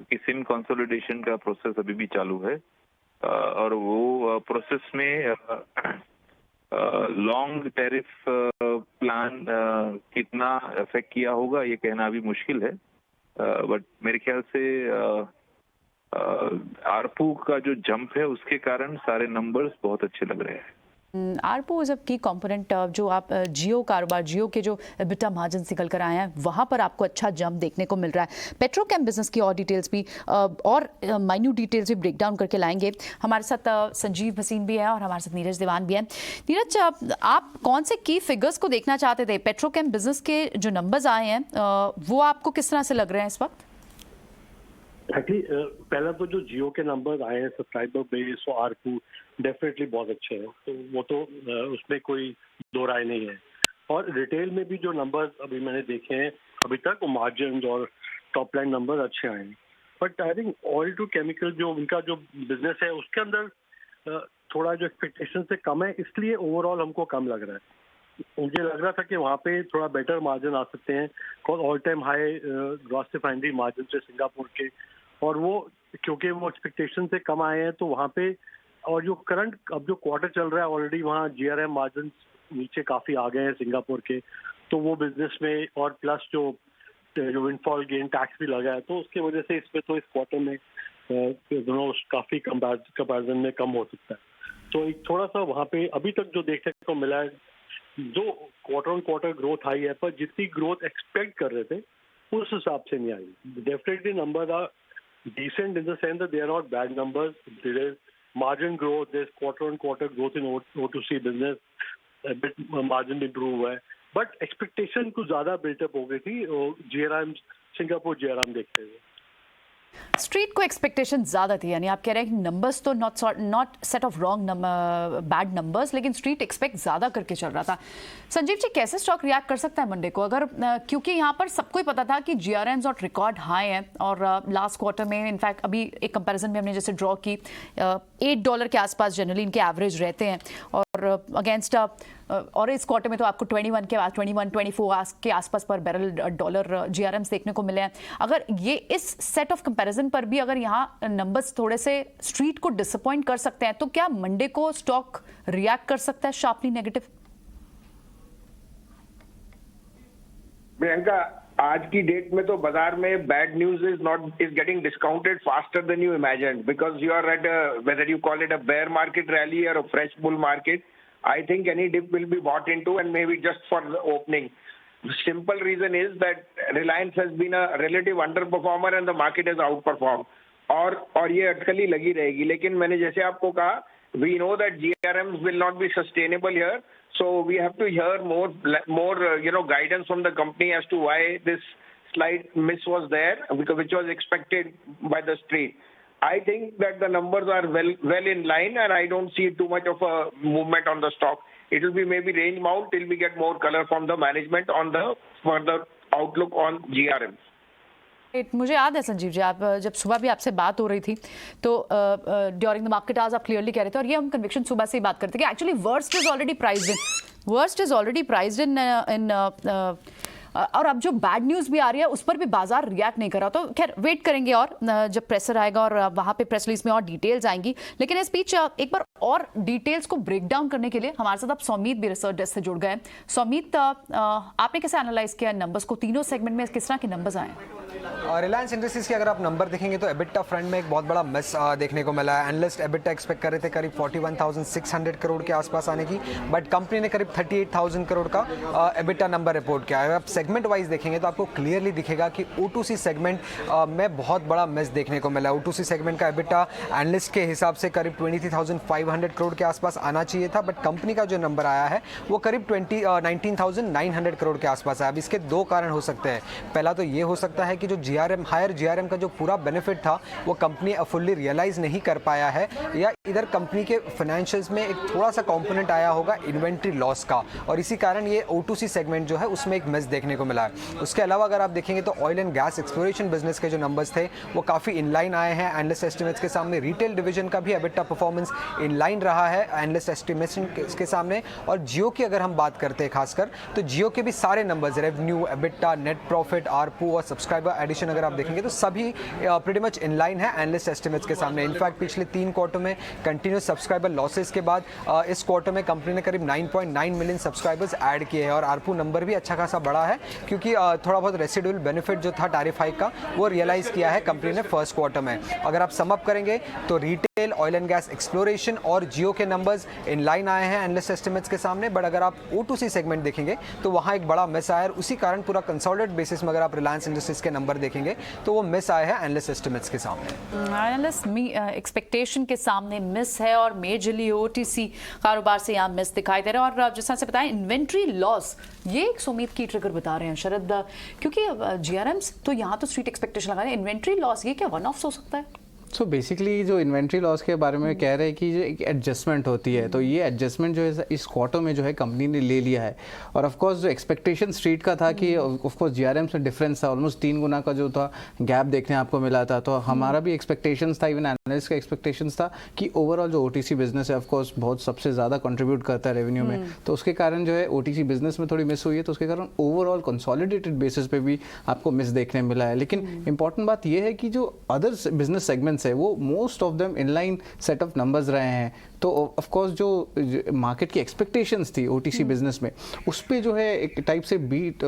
क्योंकि सिम कंसोलिडेशन का प्रोसेस अभी भी चालू है। और वो प्रोसेस में लॉन्ग टैरिफ प्लान कितना अफेक्ट किया होगा ये कहना अभी मुश्किल है। बट मेरे ख्याल से आरपू का जो जंप है उसके कारण सारे नंबर्स बहुत अच्छे लग रहे हैं। आरपू इज अ की कंपोनेंट। जो आप जियो कारोबार, जियो के जो एबिटा मार्जिन निकल कर आए हैं वहां पर आपको अच्छा जंप देखने को मिल रहा है। पेट्रोकेम बिजनेस की और डिटेल्स भी और माइन्यूट डिटेल्स भी ब्रेक डाउन करके लाएंगे। हमारे साथ संजीव भसीन भी है और हमारे साथ नीरज दीवान भी है। नीरज, आप कौन से की फिगर्स को देखना चाहते थे? पेट्रोकेम बिजनेस के जो नंबर्स आए हैं वो आपको किस तरह से लग रहे हैं इस वक्त? पहला तो जो जियो के नंबर्स आए हैं, सब्सक्राइबर बेस और आरपू डेफिनेटली बहुत अच्छे हैं, तो वो तो उसमें कोई दो राय नहीं है। और रिटेल में भी जो नंबर्स अभी मैंने देखे हैं अभी तक, वो मार्जिन और टॉप लाइन नंबर अच्छे आए हैं। But I think oil to chemical जो उनका जो बिजनेस है उसके अंदर थोड़ा जो एक्सपेक्टेशन से कम है, इसलिए ओवरऑल हमको कम लग रहा है। मुझे लग रहा था कि वहाँ पे थोड़ा बेटर मार्जिन आ सकते हैं, all time high gross refinery margin से सिंगापुर के, और वो क्योंकि वो एक्सपेक्टेशन से कम आए हैं तो वहाँ पे, और जो करंट अब जो क्वार्टर चल रहा है ऑलरेडी वहाँ GRM मार्जिन नीचे काफ़ी आ गए हैं सिंगापुर के, तो वो बिजनेस में, और प्लस जो विंडफॉल गेन टैक्स भी लगा है, तो उसकी वजह से इसमें तो इस क्वार्टर में दोनों काफ़ी कंपैरिजन में कम हो सकता है। तो एक थोड़ा सा वहाँ पे अभी तक जो देखने को मिला है, जो क्वार्टर ऑन क्वार्टर ग्रोथ आई है, पर जितनी ग्रोथ एक्सपेक्ट कर रहे थे उस हिसाब से नहीं आई। Definitely number are decent in the sense that they are not bad numbers. There is margin growth, there is quarter-on-quarter growth in O2C business, a bit margin improve हुआ है, but expectation कुछ ज़्यादा built up हो गई थी GRM, Singapore GRM देखते हुए। Street को एक्सपेक्टेशन ज़्यादा थी, यानी आप कह रहे हैं कि नंबर्स तो not set of wrong bad numbers, लेकिन स्ट्रीट एक्सपेक्ट ज़्यादा करके चल रहा था। संजीव जी, कैसे स्टॉक रिएक्ट कर सकता है मंडे को, अगर क्योंकि यहाँ पर सबको ही पता था कि GRMs और रिकॉर्ड हाई है और लास्ट क्वार्टर में इनफैक्ट अभी एक कंपैरिजन में हमने जैसे ड्रॉ की $8 के आसपास जनरली इनके एवरेज रहते हैं और अगेंस्ट और इस क्वार्टर में तो आपको 21-24 के आसपास पर बैरल डॉलर GRMs देखने को मिले हैं। अगर ये इस सेट ऑफ कंपैरिजन पर भी अगर यहाँ नंबर्स थोड़े से स्ट्रीट को डिसअपॉइंट कर सकते हैं, तो क्या मंडे को स्टॉक रिएक्ट कर सकता है शार्पली नेगेटिव? प्रियंका, आज की डेट में तो बाजार में bad news is getting discounted faster than you imagine, because you are at whether you call it a bear market rally और a fresh bull market. I think any dip will be bought into, and maybe just for the opening. The simple reason is that Reliance has been a relative underperformer and the market has outperformed. और ये अटकली लगी रहेगी. लेकिन मैंने जैसे आपको कहा, we know that GRMs will not be sustainable here, so we have to hear more guidance from the company as to why this slight miss was there, which was expected by the street. I think that the numbers are well in line, and I don't see too much of a movement on the stock. It will be maybe range bound till we get more color from the management on the further outlook on GRM. मुझे याद है संजीव जी, आप जब सुबह भी आपसे बात हो रही थी तो ड्यूरिंग द मार्केट आवर्स आप क्लियरली कह रहे थे, और ये हम कन्विक्शन सुबह से ही बात करते कि actually worst is already priced in और अब जो बैड न्यूज़ भी आ रही है उस पर भी बाजार रिएक्ट नहीं कर रहा। तो खैर वेट करेंगे और जब प्रेशर आएगा और वहाँ पे प्रेस रिलीज में और डिटेल्स आएंगी। लेकिन इस बीच एक बार और डिटेल्स को ब्रेक डाउन करने के लिए हमारे साथ अब सौमीत भी रिसर्च डेस्क से जुड़ गए। सौमीत, आपने कैसे एनालाइज किया नंबर्स को, तीनों सेगमेंट में किस तरह के नंबर्स आए? रिलायंस इंडस्ट्रीज के अगर आप नंबर देखेंगे तो एबिटा फ्रंट में एक बहुत बड़ा मिस देखने को मिला है। एनालिस्ट एबिटा एक्सपेक्ट कर रहे थे करीब 41,600 करोड़ के आसपास आने की, बट कंपनी ने करीब 38,000 करोड़ का एबिटा नंबर रिपोर्ट किया है। आप सेगमेंट वाइज देखेंगे तो आपको क्लियरली दिखेगा कि O2C सेगमेंट में बहुत बड़ा मिस देखने को मिला है। O2C सेगमेंट का एबिटा एनालिस्ट के हिसाब से करीब 23,500 करोड़ के आसपास आना चाहिए था, बट कंपनी का जो नंबर आया है वो करीब 19,900 करोड़ के आसपास है। अब इसके दो कारण हो सकते हैं। पहला तो ये हो सकता है कि जो हायर GRM का जो पूरा बेनिफिट था वो कंपनी फुल्ली रियलाइज नहीं कर पाया है, या इधर कंपनी के फाइनेंशियल्स में एक थोड़ा सा कंपोनेंट आया होगा इन्वेंट्री लॉस का, और इसी कारण ये O2C सेगमेंट जो है उसमें एक मिस देखने को मिला है। उसके अलावा अगर आप देखेंगे तो oil and gas exploration business के जो नंबर्स थे वो काफ़ी इनलाइन आए हैं एनालिस्ट एस्टिमेट्स के सामने। रिटेल डिवीजन का भी एबिटा परफॉर्मेंस इनलाइन रहा है एनालिस्ट एस्टिमेशन के सामने। और जियो की अगर हम बात करते हैं खासकर, तो जियो के भी सारे numbers, revenue, EBITDA, net profit, ARPU और सब्सक्राइबर एडिशन अगर आप देखेंगे तो सभी प्रीटी मच इनलाइन है एनालिस्ट एस्टिमेट्स के सामने। इनफैक्ट पिछले 3 क्वार्टर में कंटिन्यूस सब्सक्राइबर लॉसेस के बाद इस क्वार्टर में कंपनी ने करीब 9.9 मिलियन सब्सक्राइबर्स ऐड किए हैं, और आरपू नंबर भी अच्छा खासा बड़ा है क्योंकि थोड़ा बहुत रेसिडुअल बेनिफिट जो था टैरिफ हाइक का वो रियलाइज किया है कंपनी ने फर्स्ट क्वार्टर में। अगर आप सम अप करेंगे तो retail, oil and gas exploration और जियो के नंबर्स इनलाइन आए हैं एनालिस्ट एस्टिमेट्स के सामने, बट अगर आप O2C सेगमेंट देखेंगे तो वहाँ एक बड़ा मिस आया, और उसी कारण पूरा कंसोलिडेटेड बेसिस में अगर आप रिलायंस इंडस्ट्रीज के नंबर देखेंगे तो वो मिस आए हैं एनालिस्ट एस्टिमेट्स के सामने। एनालिस्ट एक्सपेक्टेशन के सामने मिस है और मेजरली O2C कारोबार से यहाँ मिस दिखाई दे रहा है। और जिस तरह से बताएं इन्वेंट्री लॉस, ये एक सुमीत की ट्रिगर बता रहे हैं शरद, क्योंकि GRMs तो यहाँ तो स्ट्रीट एक्सपेक्टेशन लगा रहे हैं, इन्वेंट्री लॉस ये क्या वन ऑफ हो सकता है? सो बेसिकली जो इन्वेंट्री लॉस के बारे में कह रहे हैं कि जो एक एडजस्टमेंट होती है, तो ये एडजस्टमेंट जो है इस क्वार्टर में जो है कंपनी ने ले लिया है। और ऑफ कोर्स जो एक्सपेक्टेशन स्ट्रीट का था कि ऑफ कोर्स GRMs में डिफरेंस था, ऑलमोस्ट 3 गुना का जो था गैप देखने आपको मिला था। तो हमारा भी एक्सपेक्टेशंस था, इवन एनालिस्ट का एक्सपेक्टेशंस था कि ओवरऑल जो OTC बिजनेस है ऑफ कोर्स बहुत सबसे ज़्यादा कंट्रीब्यूट करता है रेवेन्यू में, तो उसके कारण जो है OTC बिजनेस में थोड़ी मिस हुई है, तो उसके कारण ओवरऑल कंसोलिडेटेड बेसिस पे भी आपको मिस देखने मिला है। लेकिन इंपॉर्टेंट बात यह है कि जो अदर बिजनेस सेगमेंट्स है वो most of them inline set of numbers रहे हैं। तो ऑफ कोर्स जो मार्केट की एक्सपेक्टेशंस थी OTC बिजनेस में, उस पे जो है एक टाइप से बीट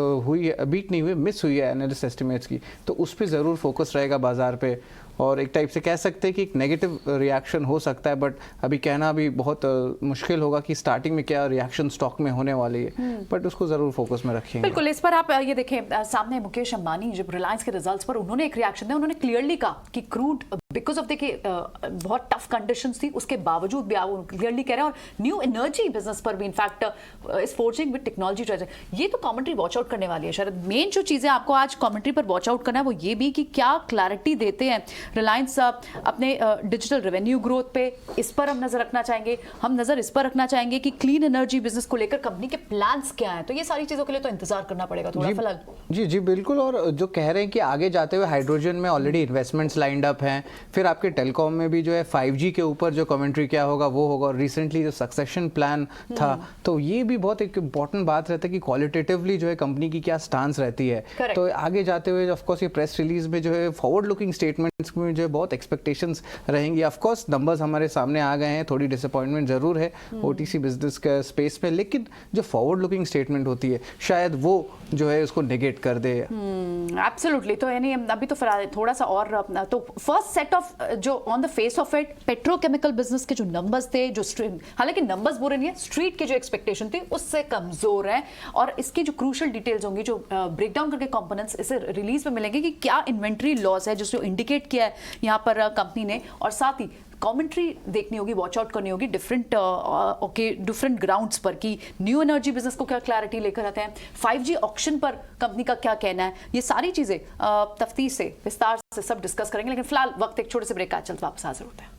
नहीं हुई, मिस हुई है एनालिस्ट एस्टिमेट्स की, तो उस पे ज़रूर फोकस रहेगा बाजार पे। और एक टाइप से कह सकते हैं कि एक नेगेटिव रिएक्शन हो सकता है, बट अभी कहना भी बहुत मुश्किल होगा कि स्टार्टिंग में क्या रिएक्शन स्टॉक में होने वाली है, बट उसको ज़रूर फोकस में रखेंगे। बिल्कुल, इस पर आप ये देखें, सामने मुकेश अंबानी जब रिलायंस के रिजल्ट्स पर उन्होंने एक रिएक्शन दिया, उन्होंने क्लियरली कहा कि क्रूड बिकॉज ऑफ देखिए बहुत टफ कंडीशंस थी, उसके बावजूद भी वो क्लियरली कह रहे हैं, और न्यू एनर्जी बिजनेस पर भी in fact is forging with technology treasure. ये तो कमेंट्री वॉच आउट करने वाली है शायद। मेन जो चीजें आपको आज कमेंट्री पर वॉच आउट करना है वो ये भी कि क्या क्लैरिटी देते हैं रिलायंस अपने डिजिटल रेवेन्यू ग्रोथ पे, इस पर हम नजर रखना चाहेंगे। हम नजर इस पर रखना चाहेंगे कि क्लीन एनर्जी बिजनेस को लेकर कंपनी के प्लान्स क्या हैं। तो ये सारी चीजों के लिए तो इंतजार करना पड़ेगा थोड़ा फिलहाल। जी बिल्कुल। और जो कह रहे हैं कि आगे जाते हुए हाइड्रोजन में ऑलरेडी इन्वेस्टमेंट्स लाइंड अप हैं, फिर आपके टेलीकॉम में भी जो है 5G के ऊपर जो कमेंट्री क्या होगा वो होगा, और रिसेंटली जो सक्सेशन प्लान था, तो ये भी बहुत एक इंपॉर्टेंट बात रहता है कि क्वालिटेटिवली जो है कंपनी की क्या स्टांस रहती है। तो आगे जाते हुए ऑफ कोर्स ये प्रेस रिलीज में जो है फॉरवर्ड लुकिंग स्टेटमेंट्स में जो है बहुत एक्सपेक्टेशंस रहेंगी। ऑफ कोर्स नंबर्स हमारे सामने आ गए हैं, थोड़ी डिसअपॉइंटमेंट जरूर है ओटीसी बिजनेस के स्पेस में, लेकिन जो फॉरवर्ड लुकिंग स्टेटमेंट होती है शायद वो जो है उसको नेगेट कर दे। एब्सोल्युटली। तो यानी अभी तो थोड़ा सा और तो फर्स्ट सेट ऑफ जो on the face of it petrochemical business के जो नंबर्स थे, जो हालांकि नंबर्स बुरे नहीं है, स्ट्रीट के जो एक्सपेक्टेशन थी उससे कमजोर है, और इसकी जो क्रूशियल डिटेल्स होंगी, जो ब्रेक डाउन करके कंपोनेंट्स इसे रिलीज में मिलेंगे कि क्या इन्वेंट्री लॉस है जिसको इंडिकेट किया है यहाँ पर कंपनी ने, और साथ ही कमेंट्री देखनी होगी, वॉच आउट करनी होगी डिफरेंट ग्राउंड्स पर कि न्यू एनर्जी बिजनेस को क्या क्लैरिटी लेकर आते हैं, 5G ऑक्शन पर कंपनी का क्या कहना है। ये सारी चीजें तफ्तीश से विस्तार से सब डिस्कस करेंगे, लेकिन फिलहाल वक्त एक छोटे से ब्रेक का, चलते वापस हाजिर होते हैं।